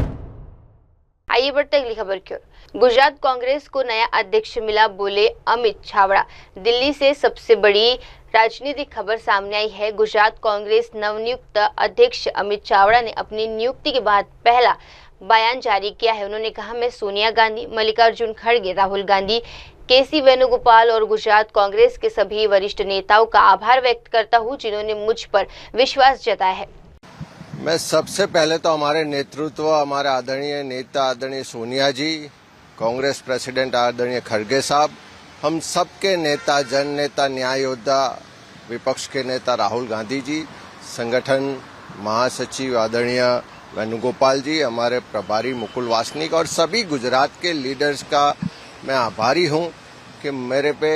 Speaker 2: आइए बढ़ते अगली खबर की ओर। गुजरात कांग्रेस को नया अध्यक्ष मिला, बोले अमित छाबड़ा। दिल्ली से सबसे बड़ी राजनीतिक खबर सामने आई है। गुजरात कांग्रेस नवनियुक्त अध्यक्ष अमित छाबड़ा ने अपनी नियुक्ति के बाद पहला बयान जारी किया है। उन्होंने कहा, मैं सोनिया गांधी, मल्लिकार्जुन खड़गे, राहुल गांधी केसी वेणुगोपाल और गुजरात कांग्रेस के सभी वरिष्ठ नेताओं का आभार व्यक्त करता हूं जिन्होंने मुझ पर विश्वास जताया है।
Speaker 14: मैं सबसे पहले तो हमारे नेतृत्व, हमारे आदरणीय नेता आदरणीय सोनिया जी, कांग्रेस प्रेसिडेंट आदरणीय खड़गे साहब, हम सबके नेता, जन नेता, न्याय योद्धा, विपक्ष के नेता राहुल गांधी जी, संगठन महासचिव आदरणीय वेणुगोपाल जी, हमारे प्रभारी मुकुल वासनिक और सभी गुजरात के लीडर्स का मैं आभारी हूं कि मेरे पे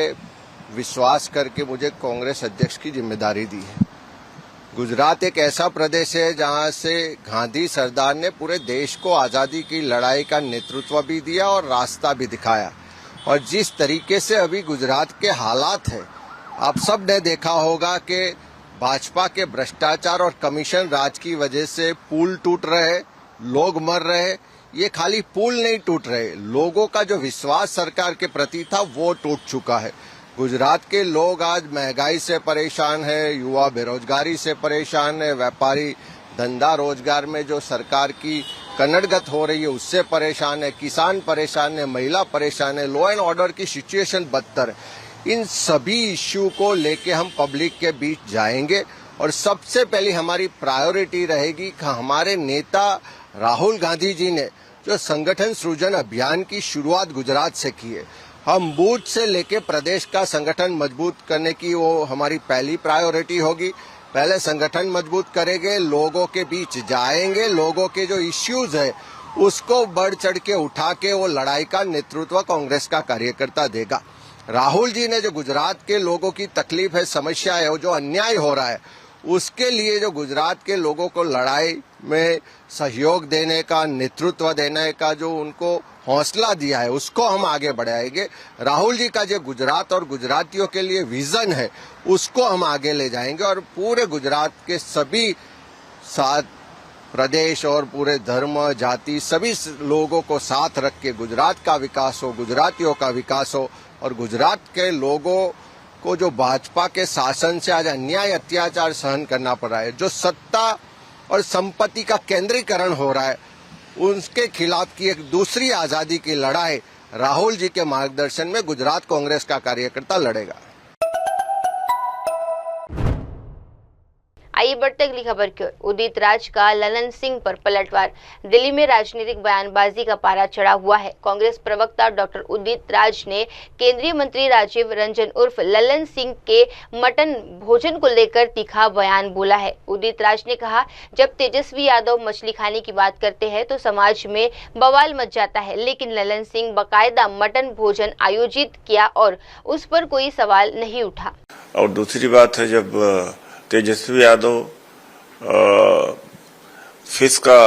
Speaker 14: विश्वास करके मुझे कांग्रेस अध्यक्ष की जिम्मेदारी दी है। गुजरात एक ऐसा प्रदेश है जहां से गांधी सरदार ने पूरे देश को आजादी की लड़ाई का नेतृत्व भी दिया और रास्ता भी दिखाया। और जिस तरीके से अभी गुजरात के हालात है, आप सब ने देखा होगा कि भाजपा के भ्रष्टाचार और कमीशन राज की वजह से पुल टूट रहे, लोग मर रहे। ये खाली पुल नहीं टूट रहे, लोगों का जो विश्वास सरकार के प्रति था वो टूट चुका है। गुजरात के लोग आज महंगाई से परेशान है, युवा बेरोजगारी से परेशान है, व्यापारी धंधा रोजगार में जो सरकार की कन्नड़गत हो रही है उससे परेशान है, किसान परेशान है, महिला परेशान है, लॉ एंड ऑर्डर की सिचुएशन बदतर है। इन सभी इश्यू को लेके हम पब्लिक के बीच जाएंगे और सबसे पहले हमारी प्रायोरिटी रहेगी कि हमारे नेता राहुल गांधी जी ने जो संगठन सृजन अभियान की शुरुआत गुजरात से की है, हम बूथ से लेके प्रदेश का संगठन मजबूत करने की वो हमारी पहली प्रायोरिटी होगी। पहले संगठन मजबूत करेंगे, लोगों के बीच जाएंगे, लोगों के जो इश्यूज है उसको बढ़ चढ़ के उठा के वो लड़ाई का नेतृत्व कांग्रेस का कार्यकर्ता देगा। राहुल जी ने जो गुजरात के लोगों की तकलीफ है, समस्या है, जो अन्याय हो रहा है, उसके लिए जो गुजरात के लोगों को लड़ाई में सहयोग देने का, नेतृत्व देने का जो उनको हौसला दिया है उसको हम आगे बढ़ाएंगे। राहुल जी का जो गुजरात और गुजरातियों के लिए विजन है उसको हम आगे ले जाएंगे और पूरे गुजरात के सभी 7 प्रदेश और पूरे धर्म जाति सभी लोगों को साथ रख के गुजरात का विकास हो, गुजरातियों का विकास हो और गुजरात के लोगों को जो भाजपा के शासन से आज अन्याय अत्याचार सहन करना पड़ रहा है, जो सत्ता और संपत्ति का केंद्रीकरण हो रहा है, उसके खिलाफ की एक दूसरी आजादी की लड़ाई राहुल जी के मार्गदर्शन में गुजरात कांग्रेस का कार्यकर्ता लड़ेगा।
Speaker 2: आइए बढ़ते अगली खबर की ओर। उदित राज का ललन सिंह पर पलटवार। दिल्ली में राजनीतिक बयानबाजी का पारा चढ़ा हुआ है। कांग्रेस प्रवक्ता डॉक्टर उदित राज ने केंद्रीय मंत्री राजीव रंजन उर्फ ललन सिंह के मटन भोजन को लेकर तीखा बयान बोला है। उदित राज ने कहा, जब तेजस्वी यादव मछली खाने की बात करते हैं तो समाज में बवाल मच जाता है, लेकिन ललन सिंह बाकायदा मटन भोजन आयोजित किया और उस पर कोई सवाल नहीं उठा।
Speaker 15: और दूसरी बात है, जब तेजस्वी यादव फिश का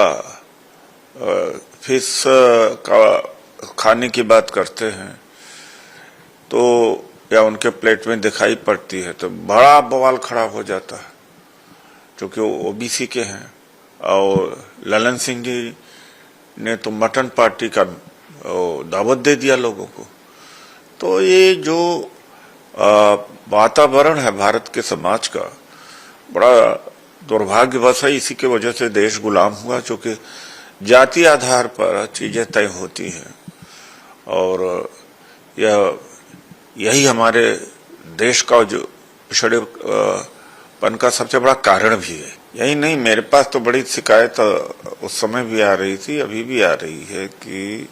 Speaker 15: खाने की बात करते हैं तो या उनके प्लेट में दिखाई पड़ती है तो बड़ा बवाल खड़ा हो जाता है, क्योंकि वो ओबीसी के हैं। और ललन सिंह जी ने तो मटन पार्टी का दावत दे दिया लोगों को। तो ये जो वातावरण है भारत के समाज का, बड़ा दुर्भाग्यवश है। इसी के वजह से देश गुलाम हुआ, क्योंकि जाति आधार पर चीजें तय होती हैं और यही हमारे देश का जो पिछड़ेपन का सबसे बड़ा कारण भी है। यही नहीं, मेरे पास तो बड़ी शिकायत उस समय भी आ रही थी, अभी भी आ रही है कि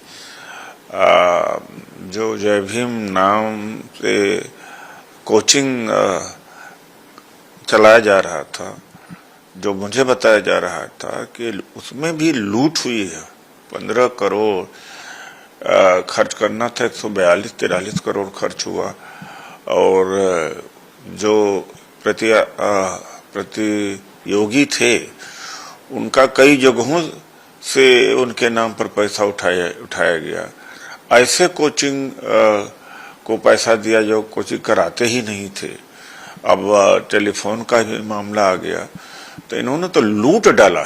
Speaker 15: जो जय भीम नाम से कोचिंग चलाया जा रहा था, जो मुझे बताया जा रहा था कि उसमें भी लूट हुई है। 15 करोड़ खर्च करना था, 142-43 करोड़ खर्च हुआ। और जो प्रतियोगी थे उनका कई जगहों से उनके नाम पर पैसा उठाया गया। ऐसे कोचिंग को पैसा दिया जो कोचिंग कराते ही नहीं थे। अब टेलीफोन का भी मामला आ गया, तो इन्होंने तो लूट डाला।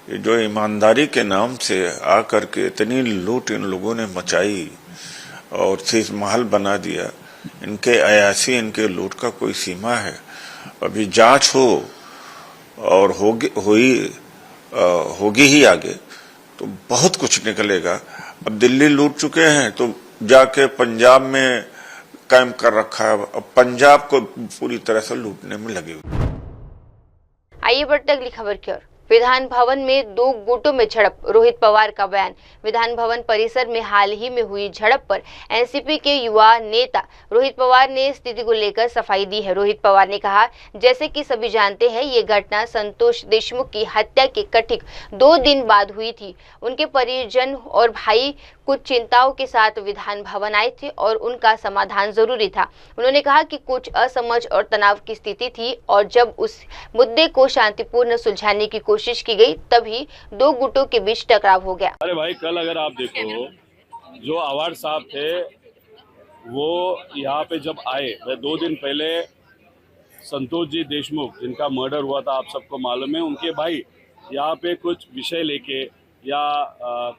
Speaker 15: ये जो ईमानदारी के नाम से आकर के इतनी लूट इन लोगों ने मचाई और शीश महल बना दिया। इनके अयासी, इनके लूट का कोई सीमा है। अभी जांच हो और होगी ही आगे, तो बहुत कुछ निकलेगा। अब दिल्ली लूट चुके हैं तो जाके पंजाब में कैंप कर रखा है, अब पंजाब को पूरी तरह से लूटने में लगे हुए।
Speaker 2: आइए बढ़ते अगली खबर की ओर। विधान भवन में दो गुटों में झड़प, रोहित पवार का बयान। विधान भवन परिसर में हाल ही में हुई झड़प पर एनसीपी के युवा नेता रोहित पवार ने स्थिति को लेकर सफाई दी है। रोहित पवार ने कहा, जैसे कि सभी जानते हैं, ये घटना संतोष देशमुख की हत्या के कथित 2 दिन बाद हुई थी। उनके परिजन और भाई कुछ चिंताओं के साथ विधान भवन आए थे और उनका समाधान जरूरी था। उन्होंने कहा कि कुछ असमझ और तनाव की स्थिति थी और जब उस मुद्दे को शांतिपूर्ण सुलझाने की कोशिश की गई तभी दो गुटों के बीच टकराव हो गया।
Speaker 12: अरे भाई, कल अगर आप देखो, जो अवार्ड साहब थे वो यहाँ पे जब आए, वह 2 दिन पहले संतोष जी देशमुख जिनका मर्डर हुआ था, आप सबको मालूम है, उनके भाई यहाँ पे कुछ विषय लेके या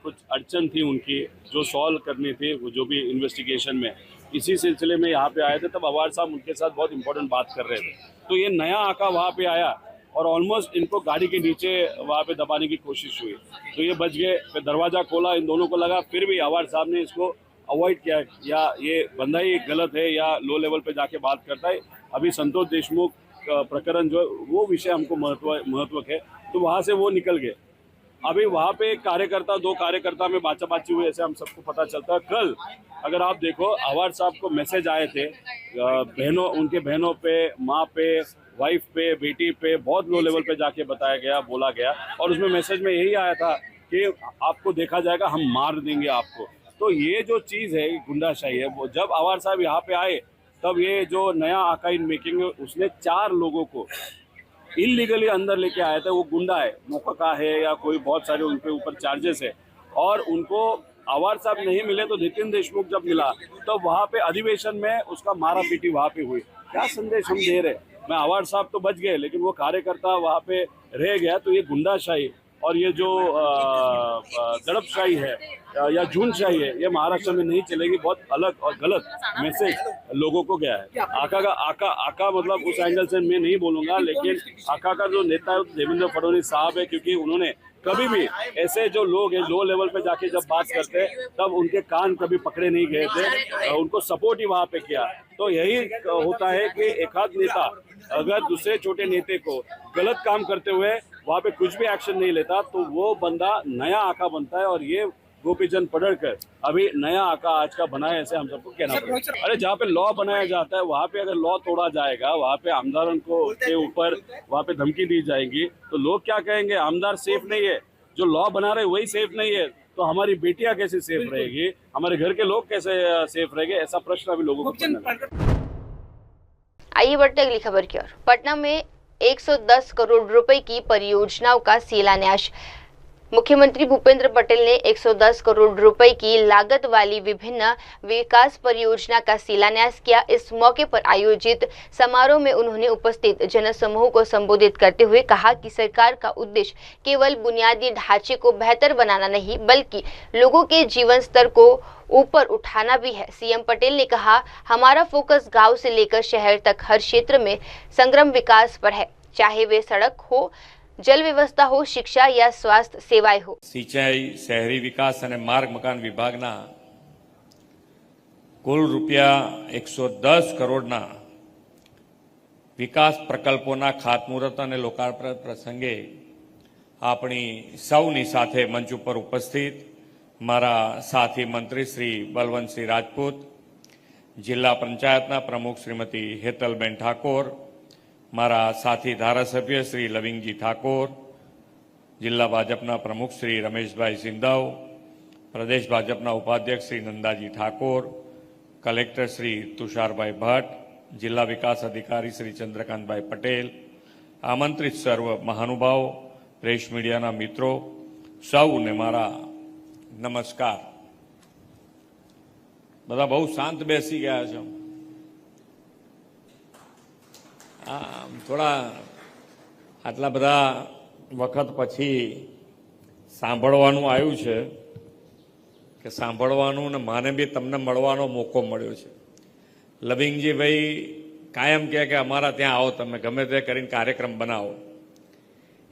Speaker 12: कुछ अड़चन थी उनकी जो सॉल्व करनी थी, वो जो भी इन्वेस्टिगेशन में, इसी सिलसिले में यहाँ पे आए थे। तब अवार्ड साहब उनके साथ बहुत इंपॉर्टेंट बात कर रहे थे। तो ये नया आका वहाँ पे आया और ऑलमोस्ट इनको गाड़ी के नीचे वहाँ पे दबाने की कोशिश हुई, तो ये बच गए। फिर दरवाज़ा खोला, इन दोनों को लगा, फिर भी अवार्ड साहब ने इसको अवॉइड किया या ये बंदा ही गलत है या लो लेवल पे जाके बात करता है। अभी संतोष देशमुख प्रकरण जो है वो विषय हमको महत्व है, तो वहाँ से वो निकल गए। अभी वहाँ पे एक कार्यकर्ता, 2 कार्यकर्ता में बाचाबाची हुई, ऐसे हम सबको पता चलता है। कल अगर आप देखो, अवार्ड साहब को मैसेज आए थे बहनों, उनके बहनों पे, माँ पे, वाइफ पे, बेटी पे बहुत लो लेवल पे जाके बताया गया, बोला गया, और उसमें मैसेज में यही आया था कि आपको देखा जाएगा, हम मार देंगे आपको। तो ये जो चीज़ है, गुंडाशाही है, वो जब अवार्ड साहब यहाँ पे आए तब ये जो नया आका इन मेकिंग है, उसने 4 लोगों को इलीगली अंदर लेके आया था। वो गुंडा है, मोका है या कोई, बहुत सारे उनके ऊपर चार्जेस है, और उनको अवार्ड साहब नहीं मिले तो नितिन देशमुख जब मिला तो वहाँ पे अधिवेशन में उसका मारा पीटी वहाँ पे हुई। क्या संदेश हम दे रहे? मैं अवार्ड साहब तो बच गए, लेकिन वो कार्यकर्ता वहाँ पे रह गया। तो ये गुंडाशाही और ये जो दड़पशाही है या जूनशाही है, ये महाराष्ट्र में नहीं चलेगी। बहुत अलग और गलत मैसेज लोगों को गया है। आका मतलब उस एंगल से मैं नहीं बोलूंगा, लेकिन आका का जो नेता है देवेंद्र फडणवीस साहब है, क्योंकि उन्होंने कभी भी ऐसे जो लोग हैं लो लेवल पे जाके जब बात करते हैं तब उनके कान कभी पकड़े नहीं गए थे, उनको सपोर्ट ही वहाँ पे किया। तो यही होता है कि एक आध नेता अगर दूसरे छोटे नेता को गलत काम करते हुए वहाँ पे कुछ भी एक्शन नहीं लेता तो वो बंदा नया आका बनता है, और ये गोपीचंद पडळकर अभी नया आका आज का बना है, ऐसे हम सबको कहना पड़ेगा। अरे जहाँ पे लॉ बनाया जाता है वहाँ पे अगर लॉ तोड़ा जाएगा, वहाँ पे आमदारों को के ऊपर वहाँ पे धमकी दी जाएगी तो लोग क्या कहेंगे? आमदार सेफ नहीं है, जो लॉ बना रहे वही सेफ नहीं है, तो हमारी बेटियां कैसे सेफ रहेगी, हमारे घर के लोग कैसे सेफ रहेंगे? ऐसा प्रश्न अभी लोगों को।
Speaker 2: आइए बढ़ते अगली खबर की ओर। पटना में 110 करोड़ रुपए की परियोजनाओं का शिलान्यास। मुख्यमंत्री भूपेंद्र पटेल ने 110 करोड़ रुपए की लागत वाली विभिन्न विकास परियोजना का शिलान्यास किया। इस मौके पर आयोजित समारोह में उन्होंने उपस्थित जनसमूह को संबोधित करते हुए कहा कि सरकार का उद्देश्य केवल बुनियादी ढांचे को बेहतर बनाना नहीं, बल्कि लोगों के जीवन स्तर को ऊपर उठाना भी है। सीएम पटेल ने कहा, हमारा फोकस गांव से लेकर शहर तक हर क्षेत्र में समग्र विकास पर है, चाहे वे सड़क हो, जल व्यवस्था हो, शिक्षा या स्वास्थ्य सेवाएं हो।
Speaker 16: सिंचाई, शहरी विकास અને માર્ગ મકાન વિભાગના કુલ રૂપિયા 110 કરોડના વિકાસ પ્રકલ્પોના ખાતમુહૂર્ત અને લોકાર્પણ પ્રસંગે આપણી સૌની સાથે મંચ ઉપર ઉપસ્થિત મારા સાથી મંત્રી શ્રી બલવંતસિંહ રાજપૂત, જિલ્લા પંચાયતના પ્રમુખ શ્રીમતી હેતલબેન ઠાકોર, મારા સાથી ધારાસભ્ય શ્રી લવિંગજી ઠાકોર, જિલ્લા ભાજપના પ્રમુખ શ્રી રમેશભાઈ સિંધાવ, પ્રદેશ ભાજપના ઉપાધ્યક્ષ શ્રી નંદાજી ઠાકોર, કલેક્ટર શ્રી તુષારભાઈ ભટ્ટ, જિલ્લા વિકાસ અધિકારી શ્રી ચંદ્રકાંતભાઈ પટેલ, આમંત્રિત સર્વ મહાનુભાવો, પ્રેસ મીડિયાના મિત્રો, સૌને મારા નમસ્કાર। બધા બહુ શાંત બેસી ગયા છો। થોડા આટલા બધા વખત પછી સાંભળવાનું આવ્યું છે કે સાંભળવાનું ને મને બી તમને મળવાનો મોકો મળ્યો છે। લવિંગજી ભાઈ કાયમ કહે કે અમારા ત્યાં આવો, તમે ગમે તે કરીને કાર્યક્રમ બનાવો,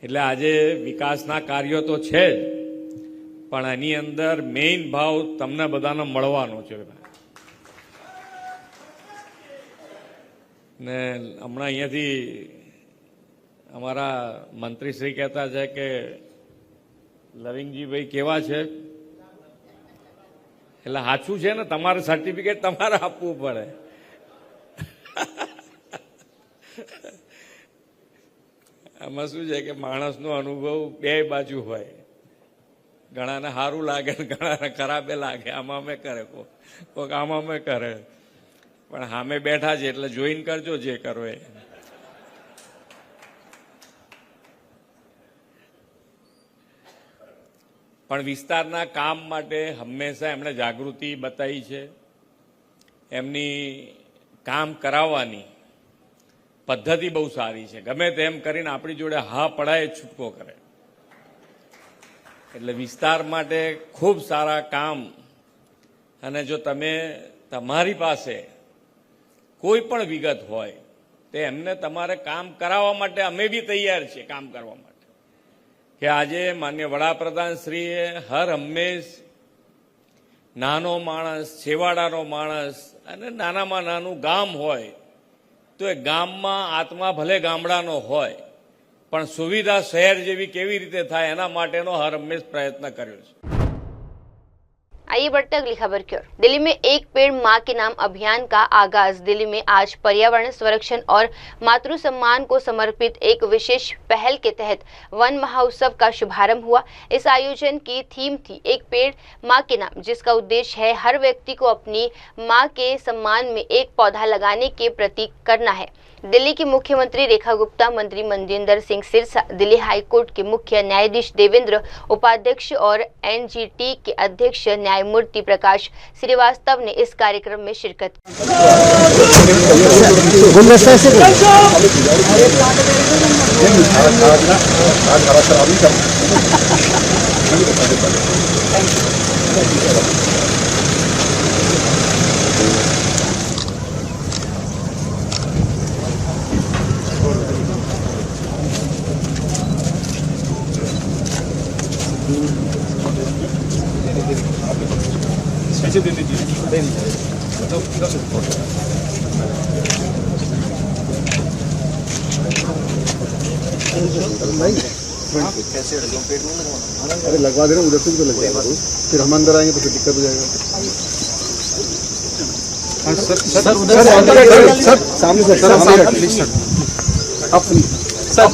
Speaker 16: એટલે આજે વિકાસના કાર્યો તો છે જ, પણ એની અંદર મેઇન ભાવ તમને બધાને મળવાનો છે। ને હમણાં અહીંયાથી અમારા મંત્રીશ્રી કહેતા છે કે લવિંગજીભાઈ કેવા છે, એટલે સાચું છે ને, તમારું સર્ટિફિકેટ તમારે આપવું પડે. આમાં શું છે કે માણસનો અનુભવ બે બાજુ હોય, ઘણાને સારું લાગે ને ઘણાને ખરાબે લાગે. આમાં અમે કરે, કોઈક આમાં અમે કરે, પણ સામે બેઠા છે એટલે જોઈને કરજો જે કરો એ. પણ વિસ્તારના કામ માટે હંમેશા એમણે જાગૃતિ બતાવી છે. એમની કામ કરાવવાની પદ્ધતિ બહુ સારી છે. ગમે તેમ કરીને આપણી જોડે હા પડાય છૂટકો કરે. એટલે વિસ્તાર માટે ખૂબ સારા કામ. અને જો તમે તમારી પાસે કોઈ પણ વિગત હોય તો એમને તમારે કામ કરાવવા માટે અમે બી તૈયાર છીએ કામ કરવા માટે. કે આજે માન્ય વડાપ્રધાન શ્રીએ હર હંમેશ નાનો માણસ, છેવાડાનો માણસ અને નાનામાં નાનું ગામ હોય તો એ ગામમાં આત્મા ભલે ગામડાનો હોય પણ સુવિધા શહેર જેવી કેવી રીતે થાય એના માટેનો हर हमेश प्रयत्न કર્યો છે.
Speaker 2: आइए बढ़ते अगली खबर की ओर। दिल्ली में एक पेड़ मां के नाम अभियान का आगाज। दिल्ली में आज पर्यावरण संरक्षण और मातृ सम्मान को समर्पित एक विशेष पहल के तहत वन महोत्सव का शुभारंभ हुआ। इस आयोजन की थीम थी एक पेड़ मां के नाम, जिसका उद्देश्य है हर व्यक्ति को अपनी मां के सम्मान में एक पौधा लगाने के प्रतीक करना है। दिल्ली की मुख्यमंत्री रेखा गुप्ता, मंत्री मनजिंदर सिंह सिरसा, दिल्ली हाईकोर्ट के मुख्य न्यायाधीश देवेंद्र उपाध्यक्ष और एनजीटी के अध्यक्ष न्यायमूर्ति प्रकाश श्रीवास्तव ने इस कार्यक्रम में शिरकत की।
Speaker 12: ऐसे दे दीजिए।
Speaker 17: अरे लगवा दे रहे उधर से भी तो लग जाएगा, फिर हम अंदर आएंगे तो फिर दिक्कत हो जाएगा। सर उधर सर सामने सर सामने प्लीज सर आप सर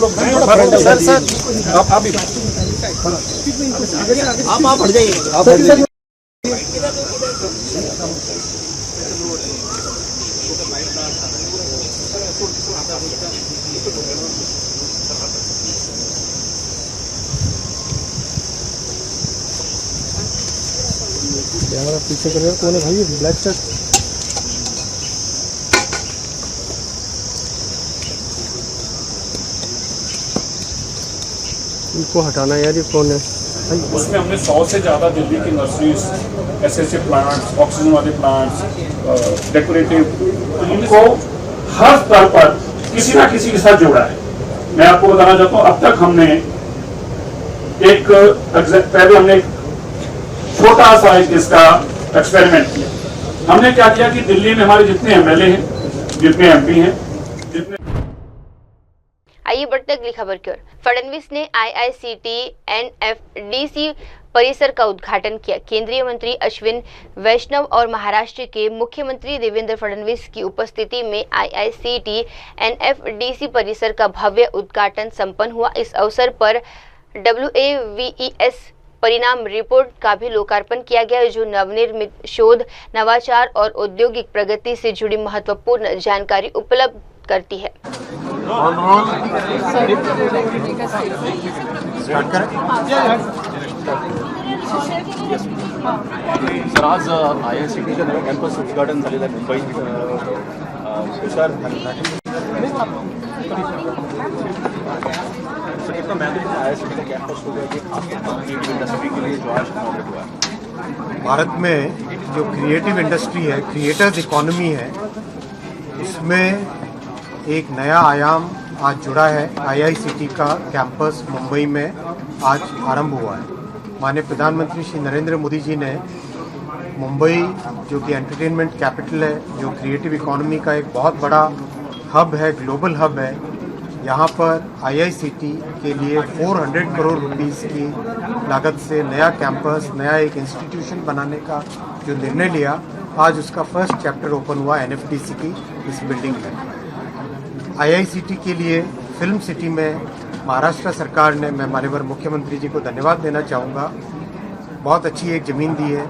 Speaker 17: सर आप हट जाइए, आप हट जाइए। कैमरा पीछे करेगा कौन है भाई? ब्लैक शर्ट इनको हटाना यार, ये कौन है?
Speaker 12: उसमें हमने 100 से ज़्यादा दिल्ली की नर्सरीज, एसएसए प्लांट्स, ऑक्सीजन वाले प्लांट्स, डेकोरेटिव, इनको हर स्तर पर किसी ना किसी के साथ जोड़ा है। मैं आपको बताना चाहता हूँ, अब तक हमने पहले हमने एक छोटा सा इसका एक्सपेरिमेंट किया। हमने क्या किया कि दिल्ली में हमारे जितने एमएलए हैं, जितने एमपी हैं,
Speaker 2: आइए बढ़ते अगली खबर की ओर। फडणवीस ने आईआईसीटी एनएफडीसी परिसर का उद्घाटन किया। केंद्रीय मंत्री अश्विन वैष्णव और महाराष्ट्र के मुख्यमंत्री देवेंद्र फडणवीस की उपस्थिति में आईआईसीटी एनएफडीसी परिसर का भव्य उद्घाटन संपन्न हुआ। इस अवसर पर WAVES परिणाम रिपोर्ट का भी लोकार्पण किया गया, जो नवनिर्मित शोध, नवाचार और औद्योगिक प्रगति से जुड़ी महत्वपूर्ण जानकारी उपलब्ध करती है।
Speaker 17: सर आज आयआयसीटीचं नवं कॅम्पस उद्घाटन झालेलं आहे मुंबईत तुषार कितना महत्वपूर्ण आईआईसीटी का कैंपस हो गया कि क्रिएटिव इंडस्ट्री के लिए जो आज हुआ है।
Speaker 18: भारत में जो क्रिएटिव इंडस्ट्री है, क्रिएटर्स इकोनॉमी है, इसमें एक नया आयाम आज जुड़ा है। आईआईसीटी का कैंपस मुंबई में आज आरंभ हुआ है। माननीय प्रधानमंत्री श्री नरेंद्र मोदी जी ने मुंबई जो कि एंटरटेनमेंट कैपिटल है, जो क्रिएटिव इकोनॉमी का एक बहुत बड़ा हब है, ग्लोबल हब है। यहाँ पर आईआईसीटी के लिए 400 करोड़ रुपीस की लागत से नया कैंपस, नया एक इंस्टीट्यूशन बनाने का जो निर्णय लिया, आज उसका फर्स्ट चैप्टर ओपन हुआ एनएफडीसी की इस बिल्डिंग में। आईआईसीटी के लिए फिल्म सिटी में महाराष्ट्र सरकार ने, मैं माननीय मुख्यमंत्री जी को धन्यवाद देना चाहूँगा, बहुत अच्छी एक ज़मीन दी है।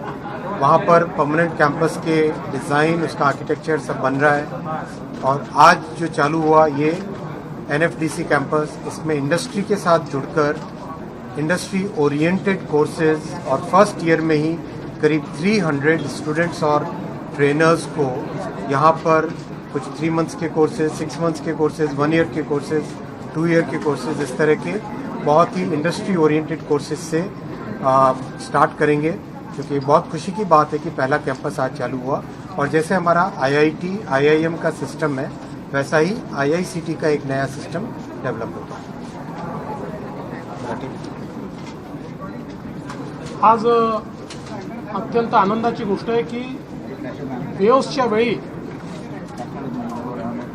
Speaker 18: वहाँ पर परमानेंट कैंपस के डिज़ाइन, उसका आर्किटेक्चर सब बन रहा है। और आज जो चालू हुआ ये एनएफडीसी कैंपस, इसमें इंडस्ट्री के साथ जुड़कर इंडस्ट्री ओरिएंटेड कोर्सेज और फर्स्ट ईयर में ही करीब 300 स्टूडेंट्स और ट्रेनर्स को यहाँ पर कुछ 3 मंथ्स के कोर्सेज, 6 मंथ्स के कोर्सेज, 1 ईयर के कोर्सेज, 2 ईयर के कोर्सेज, इस तरह के बहुत ही इंडस्ट्री ओरिएंटेड कोर्सेज से स्टार्ट करेंगे, क्योंकि बहुत खुशी की बात है कि पहला कैंपस आज चालू हुआ। और जैसे हमारा आईआईटी, आईआईएम का सिस्टम है, वैसा ही आईआईसीटी का एक नया सिस्टम डेवलप होगा।
Speaker 19: आज अत्यंत आनंदाची गोष्ट आहे की वेओसच्या वेळी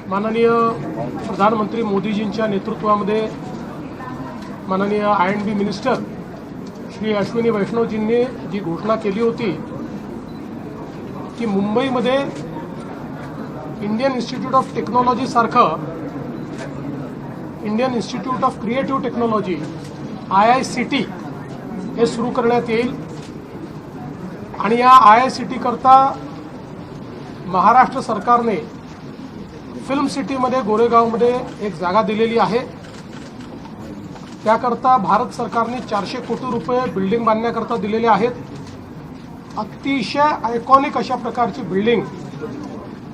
Speaker 19: माननीय प्रधानमंत्री मोदीजींच्या नेतृत्वामध्ये माननीय I&B मिनिस्टर श्री अश्विनी वैष्णवजींनी जी घोषणा केली होती की मुंबईमध्ये इंडियन इन्स्टिट्यूट ऑफ टेक्नॉलॉजी सारखं Indian institute of creative technology IICT हे सुरू करण्यात येईल आणि या IICT करता महाराष्ट्र सरकारने फिल्म सिटीमध्ये गोरेगावमध्ये एक जागा दिलेली आहे। त्याकरता भारत सरकारने 400 कोटी रुपये बिल्डिंग बांधण्याकरता दिलेले आहेत। अतिशय आयकॉनिक अशा प्रकारची बिल्डिंग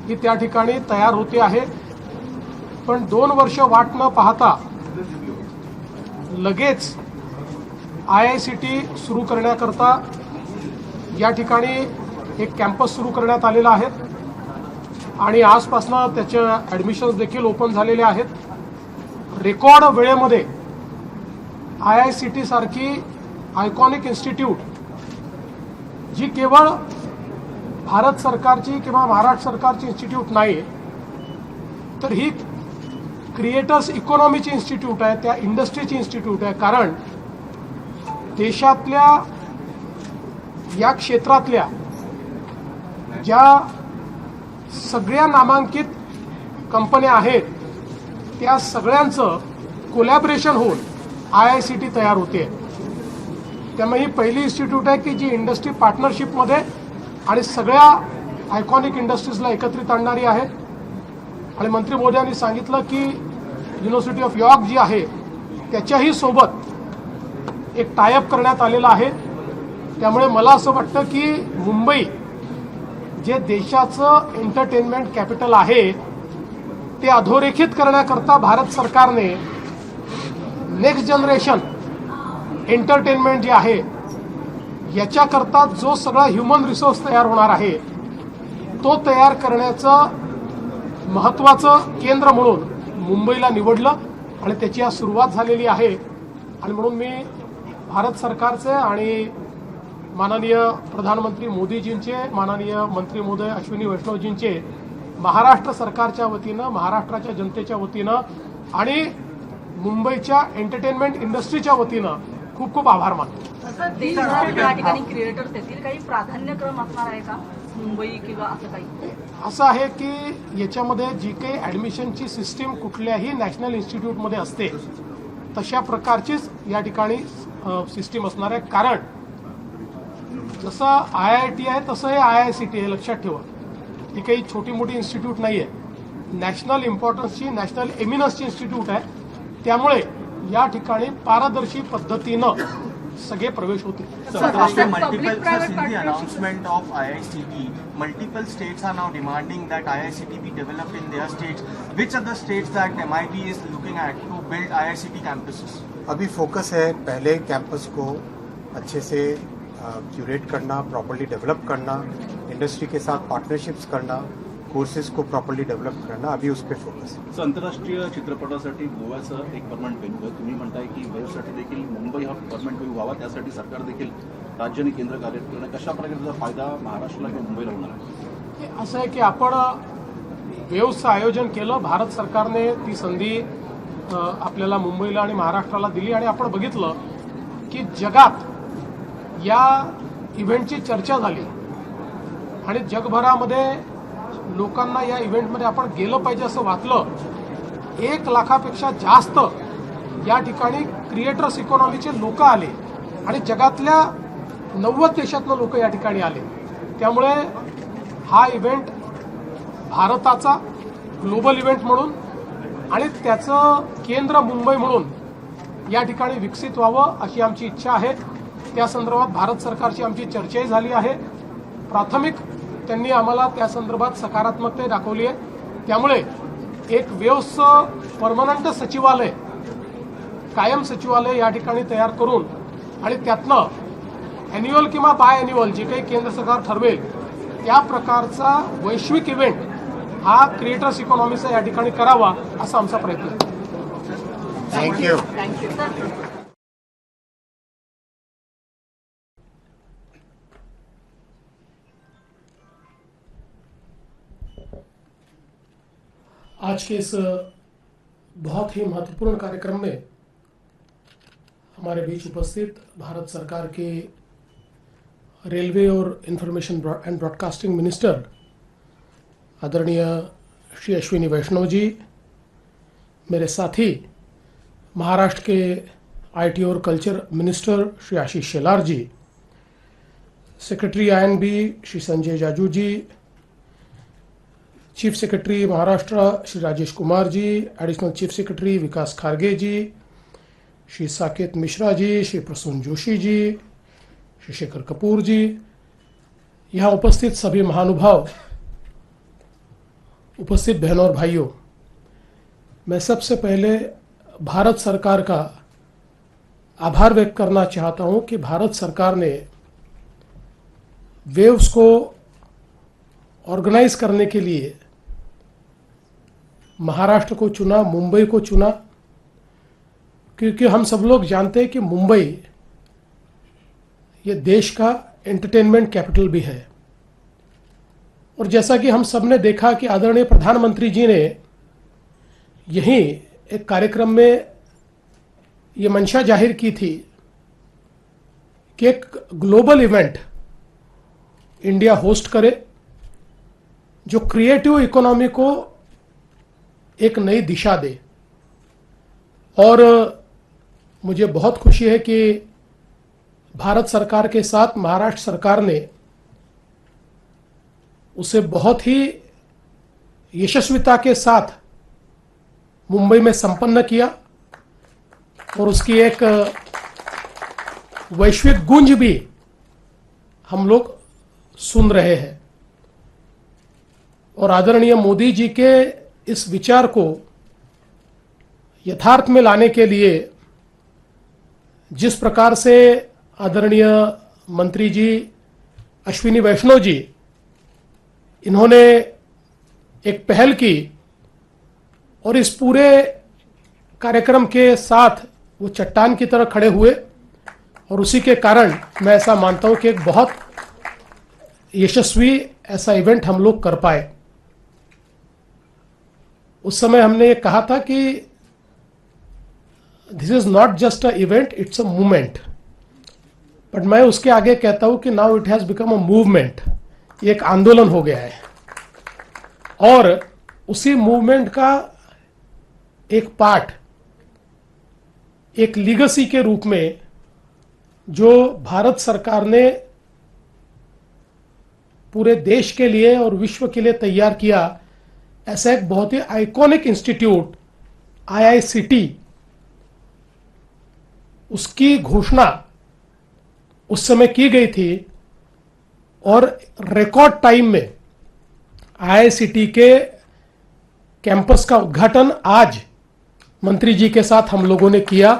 Speaker 19: ही त्या ठिकाणी तयार होते आहे। पण 2 वर्ष वाट न पाहता लगेच IICT सुरू करण्याकरता या ठिकाणी एक कॅम्पस सुरू करण्यात आलेला आहे आणि आजपासून त्याचे ॲडमिशन्स देखील ओपन झालेले आहेत। रेकॉर्ड वेळेमध्ये IICT सारखी आयकॉनिक इन्स्टिट्यूट जी केवळ भारत सरकारची किंवा महाराष्ट्र सरकारची इन्स्टिट्यूट नाही, तर ही क्रिएटर्स इकॉनॉमीची इन्स्टिट्यूट आहे, त्या इंडस्ट्रीची इन्स्टिट्यूट आहे। कारण देशातल्या या क्षेत्रातल्या ज्या सगळ्या नामांकित कंपन्या आहेत त्या सगळ्यांचं कोलॅबोरेशन होऊन IICT तयार होते। त्यामुळे ही पहिली इन्स्टिट्यूट आहे की जी इंडस्ट्री पार्टनरशिपमध्ये आणि सगळ्या आयकॉनिक इंडस्ट्रीजला एकत्रित आणणारी आहे। आणि मंत्री मोदयांनी सांगितलं की युनिव्हर्सिटी ऑफ यॉर्क जी आहे त्याच्याही सोबत एक टायअप करण्यात आलेला आहे। त्यामुळे मला असं वाटतं की मुंबई जे देशाचं एंटरटेनमेंट कॅपिटल आहे ते अधोरेखित करण्याकरता भारत सरकारने नेक्स्ट जनरेशन एंटरटेनमेंट जे आहे याच्याकरता जो सगळा ह्युमन रिसोर्स तयार होणार आहे तो तयार करण्याचं महत्त्वाचं केंद्र म्हणून मुंबईला निवडलं आणि त्याची आज सुरुवात झालेली आहे। आणि म्हणून मी भारत सरकारचे आणि माननीय प्रधानमंत्री मोदीजींचे, माननीय मंत्री महोदय अश्विनी वैष्णवजींचे महाराष्ट्र सरकारच्या वतीनं, महाराष्ट्राच्या जनतेच्या वतीनं आणि मुंबईच्या एंटरटेनमेंट इंडस्ट्रीच्या वतीनं खूप खूप आभार मानतो।
Speaker 20: या ठिकाणी क्रिएटर्स येतील, काही प्राधान्यक्रम असणार आहे का मुंबई किंवा असं काही?
Speaker 19: असं आहे की याच्यामध्ये जी काही ॲडमिशनची सिस्टीम कुठल्याही नॅशनल इन्स्टिट्यूटमध्ये असते तशा प्रकारचीच या ठिकाणी सिस्टीम असणार आहे। कारण जसं IIT आहे तसं हे IICT आहे, लक्षात ठेवा। ही काही छोटी मोठी इन्स्टिट्यूट नाही आहे, नॅशनल इम्पॉर्टन्सची, नॅशनल एमिनन्सची इन्स्टिट्यूट आहे। त्यामुळे या ठिकाणी पारदर्शी पद्धतीनं सगळे प्रवेश होतील।
Speaker 11: announcement of IICT, multiple states are now demanding that IICT be developed in their states. Which are the states that MIB is looking at to build IICT campuses?
Speaker 18: अभी फोकस है पहले कैंपस को अच्छे से क्यूरेट करना, properly develop करना, industry के साथ पार्टनरशिप्स करना, कोर्सेज को प्रॉपर्ली डेवलप करना, अभी उस पर फोकस है।
Speaker 21: आंतरराष्ट्रीय चित्रपटासाठी गोव्याचं एक परमनंट वेन्यू आहे। तुम्ही म्हणताय की वेव्हसाठी देखील मुंबई हा परमनंट वेन्यू व्हावा, त्यासाठी सरकार देखील राज्य आणि केंद्र कार्य करणं, कशा प्रकारचा फायदा महाराष्ट्राला किंवा मुंबईला होणार आहे?
Speaker 19: असं आहे की आपण वेव्हचं आयोजन केलं. भारत सरकारने ती संधी आपल्याला मुंबईला आणि महाराष्ट्राला दिली आणि आपण बघितलं की जगात या इव्हेंटची चर्चा झाली आणि जगभरामध्ये लोकांना या इव्हेंटमध्ये आपण गेलं पाहिजे असं वाटलं. 1 लाखापेक्षा जास्त या ठिकाणी क्रिएटर्स इकॉनॉमीचे लोक आले आणि जगातल्या 90 देशातनं लोक या ठिकाणी आले. त्यामुळे हा इव्हेंट भारताचा ग्लोबल इव्हेंट म्हणून आणि त्याचं केंद्र मुंबई म्हणून या ठिकाणी विकसित व्हावं अशी आमची इच्छा आहे. त्या संदर्भात भारत सरकारची आमची चर्चाही झाली आहे. प्राथमिक त्यांनी आम्हाला त्या संदर्भात सकारात्मकता दाखवली आहे. त्यामुळे एक वेव्हचं परमनंट सचिवालय, कायम सचिवालय या ठिकाणी तयार करून आणि त्यातनं ॲन्युअल किंवा बाय ॲन्युअल जे काही केंद्र सरकार ठरवेल त्या प्रकारचा वैश्विक इव्हेंट हा क्रिएटर्स इकॉनॉमीचा या ठिकाणी करावा असा आमचा प्रयत्न आहे.
Speaker 18: थँक्यू.
Speaker 19: आज के इस बहुत ही महत्वपूर्ण कार्यक्रम में हमारे बीच उपस्थित भारत सरकार के रेलवे और इंफॉर्मेशन एंड ब्रॉडकास्टिंग मिनिस्टर आदरणीय श्री अश्विनी वैष्णव जी, मेरे साथी महाराष्ट्र के आईटी और कल्चर मिनिस्टर श्री आशीष शेलार जी, सेक्रेटरी INB श्री संजय जाजू जी, chief secretary Maharashtra Shri Rajesh Kumar ji, additional chief secretary विकास खारगे जी, श्री साकेत मिश्रा जी, श्री प्रसून जोशी जी, श्री शेखर कपूर जी, यहाँ उपस्थित सभी महानुभाव, उपस्थित बहनों और भाइयों, मैं सबसे पहले भारत सरकार का आभार व्यक्त करना चाहता हूं कि भारत सरकार ने वेव्स को ऑर्गेनाइज करने के लिए महाराष्ट्र को चुना, मुंबई को चुना, क्योंकि हम सब लोग जानते हैं कि मुंबई ये देश का एंटरटेनमेंट कैपिटल भी है. और जैसा कि हम सब ने देखा कि आदरणीय प्रधानमंत्री जी ने यहीं एक कार्यक्रम में ये मंशा जाहिर की थी कि एक ग्लोबल इवेंट इंडिया होस्ट करे जो क्रिएटिव इकोनॉमी को एक नई दिशा दे. और मुझे बहुत खुशी है कि भारत सरकार के साथ महाराष्ट्र सरकार ने उसे बहुत ही यशस्विता के साथ मुंबई में संपन्न किया और उसकी एक वैश्विक गूंज भी हम लोग सुन रहे हैं. और आदरणीय मोदी जी के इस विचार को यथार्थ में लाने के लिए जिस प्रकार से आदरणीय मंत्री जी अश्विनी वैष्णव जी इन्होंने एक पहल की और इस पूरे कार्यक्रम के साथ वो चट्टान की तरह खड़े हुए और उसी के कारण मैं ऐसा मानता हूं कि एक बहुत यशस्वी ऐसा इवेंट हम लोग कर पाए. उस समय हमने ये कहा था कि this is not just a event, it's a movement. But मैं उसके आगे कहता हूं कि now it has become a movement. ये एक आंदोलन हो गया है और उसी मूवमेंट का एक पार्ट, एक लीगेसी के रूप में जो भारत सरकार ने पूरे देश के लिए और विश्व के लिए तैयार किया, ऐसा एक बहुत ही आइकॉनिक इंस्टीट्यूट IICT, उसकी घोषणा उस समय की गई थी और रिकॉर्ड टाइम में IICT के कैंपस का उद्घाटन आज मंत्री जी के साथ हम लोगों ने किया.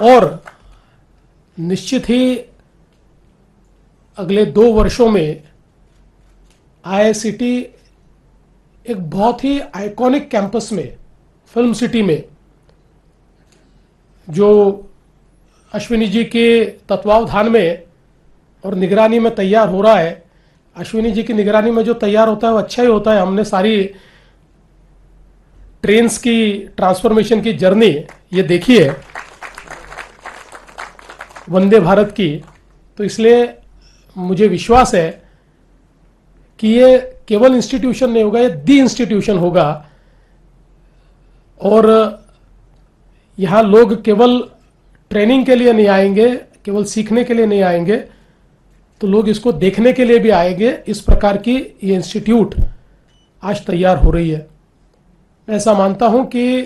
Speaker 19: और निश्चित ही अगले 2 वर्षों में IICT एक बहुत ही आइकॉनिक कैंपस में, फिल्म सिटी में, जो अश्विनी जी के तत्वावधान में और निगरानी में तैयार हो रहा है, अश्विनी जी की निगरानी में जो तैयार होता है वो अच्छा ही होता है। हमने सारी ट्रेन्स की ट्रांसफॉर्मेशन की जर्नी ये देखी है वंदे भारत की, तो इसलिए मुझे विश्वास है कि ये केवल इंस्टीट्यूशन नहीं होगा, ये दी इंस्टीट्यूशन होगा। और यहाँ लोग केवल ट्रेनिंग के लिए नहीं आएंगे, केवल सीखने के लिए नहीं आएंगे, तो लोग इसको देखने के लिए भी आएंगे। इस प्रकार की ये इंस्टीट्यूट आज तैयार हो रही है। मैं ऐसा मानता हूं कि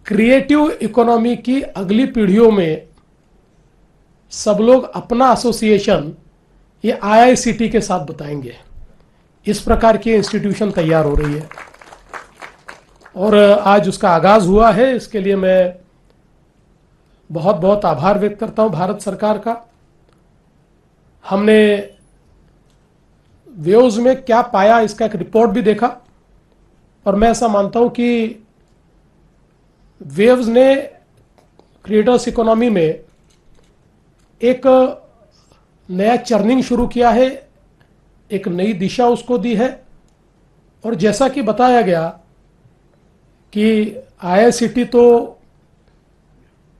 Speaker 19: क्रिएटिव इकोनॉमी की अगली पीढ़ियों में सब लोग अपना एसोसिएशन ये IICT के साथ बताएंगे। इस प्रकार की इंस्टीट्यूशन तैयार हो रही है और आज उसका आगाज हुआ है। इसके लिए मैं बहुत बहुत आभार व्यक्त करता हूं भारत सरकार का। हमने वेव्स में क्या पाया इसका एक रिपोर्ट भी देखा और मैं ऐसा मानता हूं कि वेव्स ने क्रिएटर्स इकोनॉमी में एक नया चर्निंग शुरू किया है, एक नई दिशा उसको दी है। और जैसा कि बताया गया कि IICT तो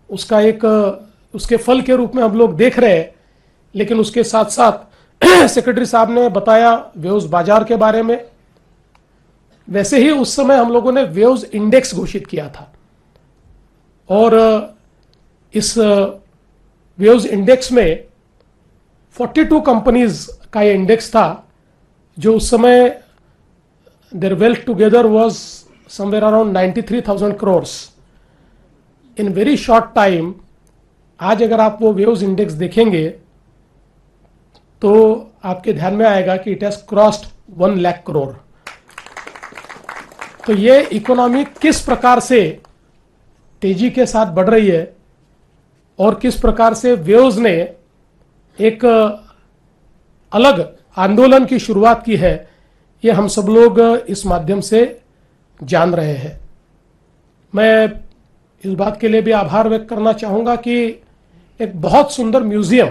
Speaker 19: उसका एक उसके फल के रूप में हम लोग देख रहे हैं, लेकिन उसके साथ साथ सेक्रेटरी साहब ने बताया वेव्स बाजार के बारे में। वैसे ही उस समय हम लोगों ने वेव्स इंडेक्स घोषित किया था और इस वेव्स इंडेक्स में 42 कंपनीज का ये इंडेक्स था, जो उस समय there wealth together was somewhere around 93,000 crores in very short time. आज अगर आप वो वेव्स इंडेक्स देखेंगे तो आपके ध्यान में आएगा कि it has crossed 1 lakh crore. तो ये इकोनॉमी किस प्रकार से तेजी के साथ बढ़ रही है और किस प्रकार से वेव्स ने एक अलग आंदोलन की शुरुआत की है, ये हम सब लोग इस माध्यम से जान रहे हैं। मैं इस बात के लिए भी आभार व्यक्त करना चाहूंगा कि एक बहुत सुंदर म्यूजियम,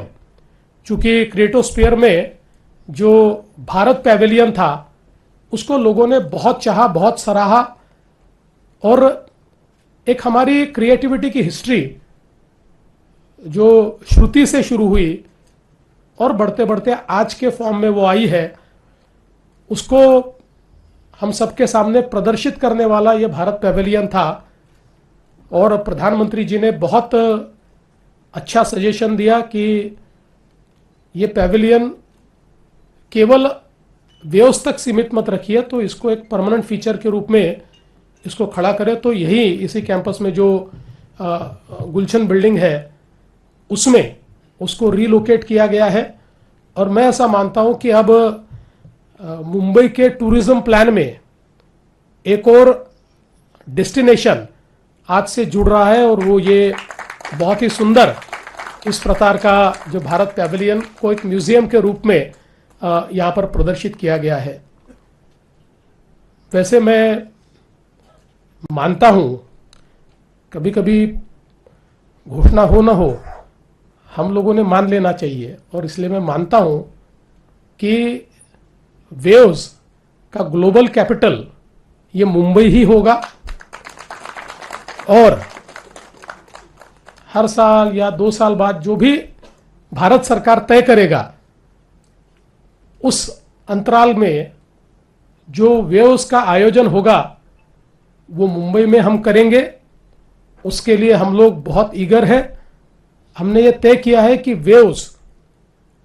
Speaker 19: चूंकि क्रिएटोस्फीयर में जो भारत पैवेलियन था उसको लोगों ने बहुत चाहा, बहुत सराहा और एक हमारी क्रिएटिविटी की हिस्ट्री जो श्रुति से शुरू हुई और बढ़ते बढ़ते आज के फॉर्म में वो आई है, उसको हम सबके सामने प्रदर्शित करने वाला ये भारत पैवेलियन था। और प्रधानमंत्री जी ने बहुत अच्छा सजेशन दिया कि ये पैवेलियन केवल वेव्स तक सीमित मत रखिए, तो इसको एक परमानेंट फीचर के रूप में इसको खड़ा करें। तो यही इसी कैंपस में जो गुलशन बिल्डिंग है उसमें उसको रीलोकेट किया गया है। और मैं ऐसा मानता हूं कि अब मुंबई के टूरिज्म प्लान में एक और डेस्टिनेशन आज से जुड़ रहा है और वो ये बहुत ही सुंदर इस प्रकार का जो भारत पैवेलियन को एक म्यूजियम के रूप में यहाँ पर प्रदर्शित किया गया है। वैसे मैं मानता हूं कभी कभी घोषणा हो ना हो हम लोगों ने मान लेना चाहिए, और इसलिए मैं मानता हूं कि वेव्स का ग्लोबल कैपिटल ये मुंबई ही होगा और हर साल या 2 साल बाद जो भी भारत सरकार तय करेगा उस अंतराल में जो वेव्स का आयोजन होगा वो मुंबई में हम करेंगे। उसके लिए हम लोग बहुत ईगर है। हमने ये तय किया है कि वेव्स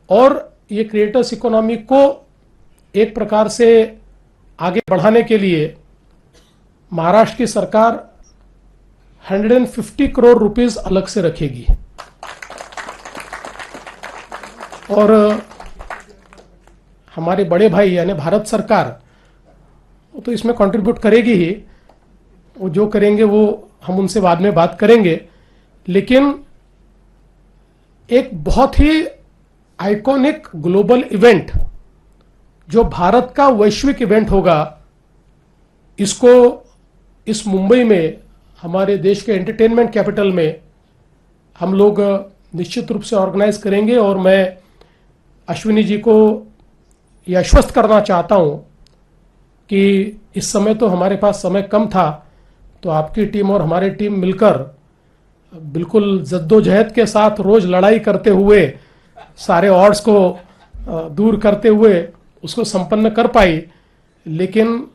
Speaker 19: और ये क्रिएटर्स इकोनॉमी को एक प्रकार से आगे बढ़ाने के लिए महाराष्ट्र की सरकार 150 करोड़ रुपीस अलग से रखेगी और हमारे बड़े भाई यानी भारत सरकार वो तो इसमें कंट्रीब्यूट करेगी ही। वो जो करेंगे वो हम उनसे बाद में बात करेंगे, लेकिन एक बहुत ही आइकॉनिक ग्लोबल इवेंट जो भारत का वैश्विक इवेंट होगा, इसको इस मुंबई में हमारे देश के एंटरटेनमेंट कैपिटल में हम लोग निश्चित रूप से ऑर्गेनाइज करेंगे। और मैं अश्विनी जी को ये आश्वस्त करना चाहता हूं कि इस समय तो हमारे पास समय कम था, तो आपकी टीम और हमारी टीम मिलकर बिल्कुल जद्दोजहद के साथ रोज लड़ाई करते हुए सारे ऑड्स को दूर करते हुए उसको संपन्न कर पाई। लेकिन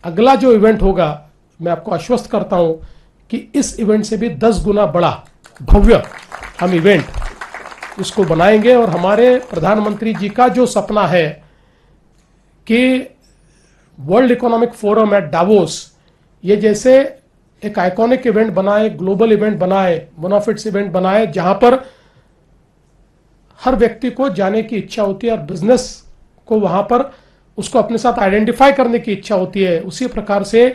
Speaker 19: अगला जो इवेंट होगा, मैं आपको आश्वस्त करता हूं कि इस इवेंट से भी 10 गुना बड़ा भव्य हम इवेंट उसको बनाएंगे। और हमारे प्रधानमंत्री जी का जो सपना है कि world economic forum eight Davos ये जैसे एक आइकॉनिक इवेंट बनाए, ग्लोबल इवेंट बनाए, वन ऑफ इट्स इवेंट बनाए, जहां पर हर व्यक्ति को जाने की इच्छा होती है और बिजनेस को वहां पर उसको अपने साथ आइडेंटिफाई करने की इच्छा होती है। उसी प्रकार से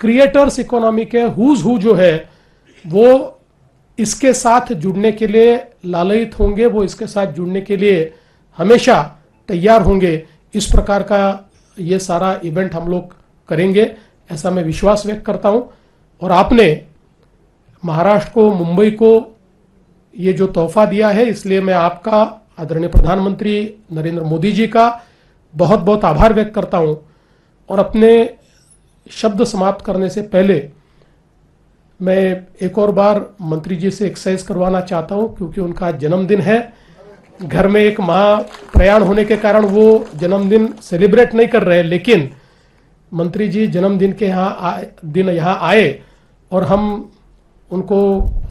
Speaker 19: क्रिएटर्स इकोनॉमी के हुज हु जो है वो इसके साथ जुड़ने के लिए लालयित होंगे, वो इसके साथ जुड़ने के लिए हमेशा तैयार होंगे। इस प्रकार का ये सारा इवेंट हम लोग करेंगे, ऐसा मैं विश्वास व्यक्त करता हूं। और आपने महाराष्ट्र को, मुंबई को ये जो तोहफा दिया है, इसलिए मैं आपका, आदरणीय प्रधानमंत्री नरेंद्र मोदी जी का बहुत बहुत आभार व्यक्त करता हूं। और अपने शब्द समाप्त करने से पहले मैं एक और बार मंत्री जी से एक्सरसाइज करवाना चाहता हूं, क्योंकि उनका जन्मदिन है। घर में एक महाप्रयाण होने के कारण वो जन्मदिन सेलिब्रेट नहीं कर रहे, लेकिन मंत्री जी जन्मदिन के यहाँ आए और हम उनको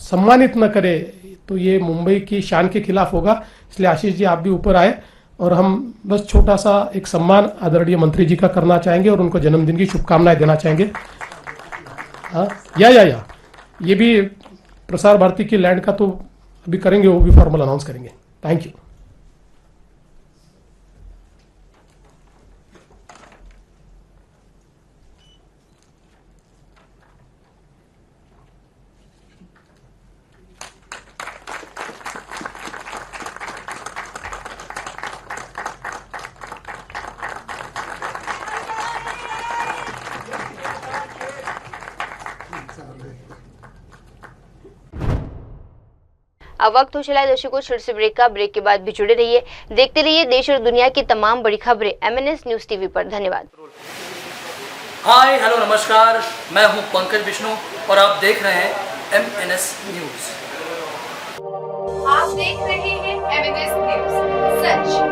Speaker 19: सम्मानित न करें तो ये मुंबई की शान के खिलाफ होगा। इसलिए आशीष जी आप भी ऊपर आए और हम बस छोटा सा एक सम्मान आदरणीय मंत्री जी का करना चाहेंगे और उनको जन्मदिन की शुभकामनाएं देना चाहेंगे। हाँ, या ये भी प्रसार भारती की लैंड का तो अभी करेंगे, वो भी फॉर्मल अनाउंस करेंगे। Thank you.
Speaker 2: अब वक्त हो चला है दर्शकों छोटे से ब्रेक का। ब्रेक के बाद भी जुड़े रहिए, देखते रहिए देश और दुनिया की तमाम बड़ी खबरें MNS न्यूज टीवी पर। धन्यवाद।
Speaker 1: हाय हेलो नमस्कार, मैं हूं पंकज विष्णु और आप देख रहे हैं MNS न्यूज।
Speaker 22: आप देख रहे हैं MNS न्यूज, सच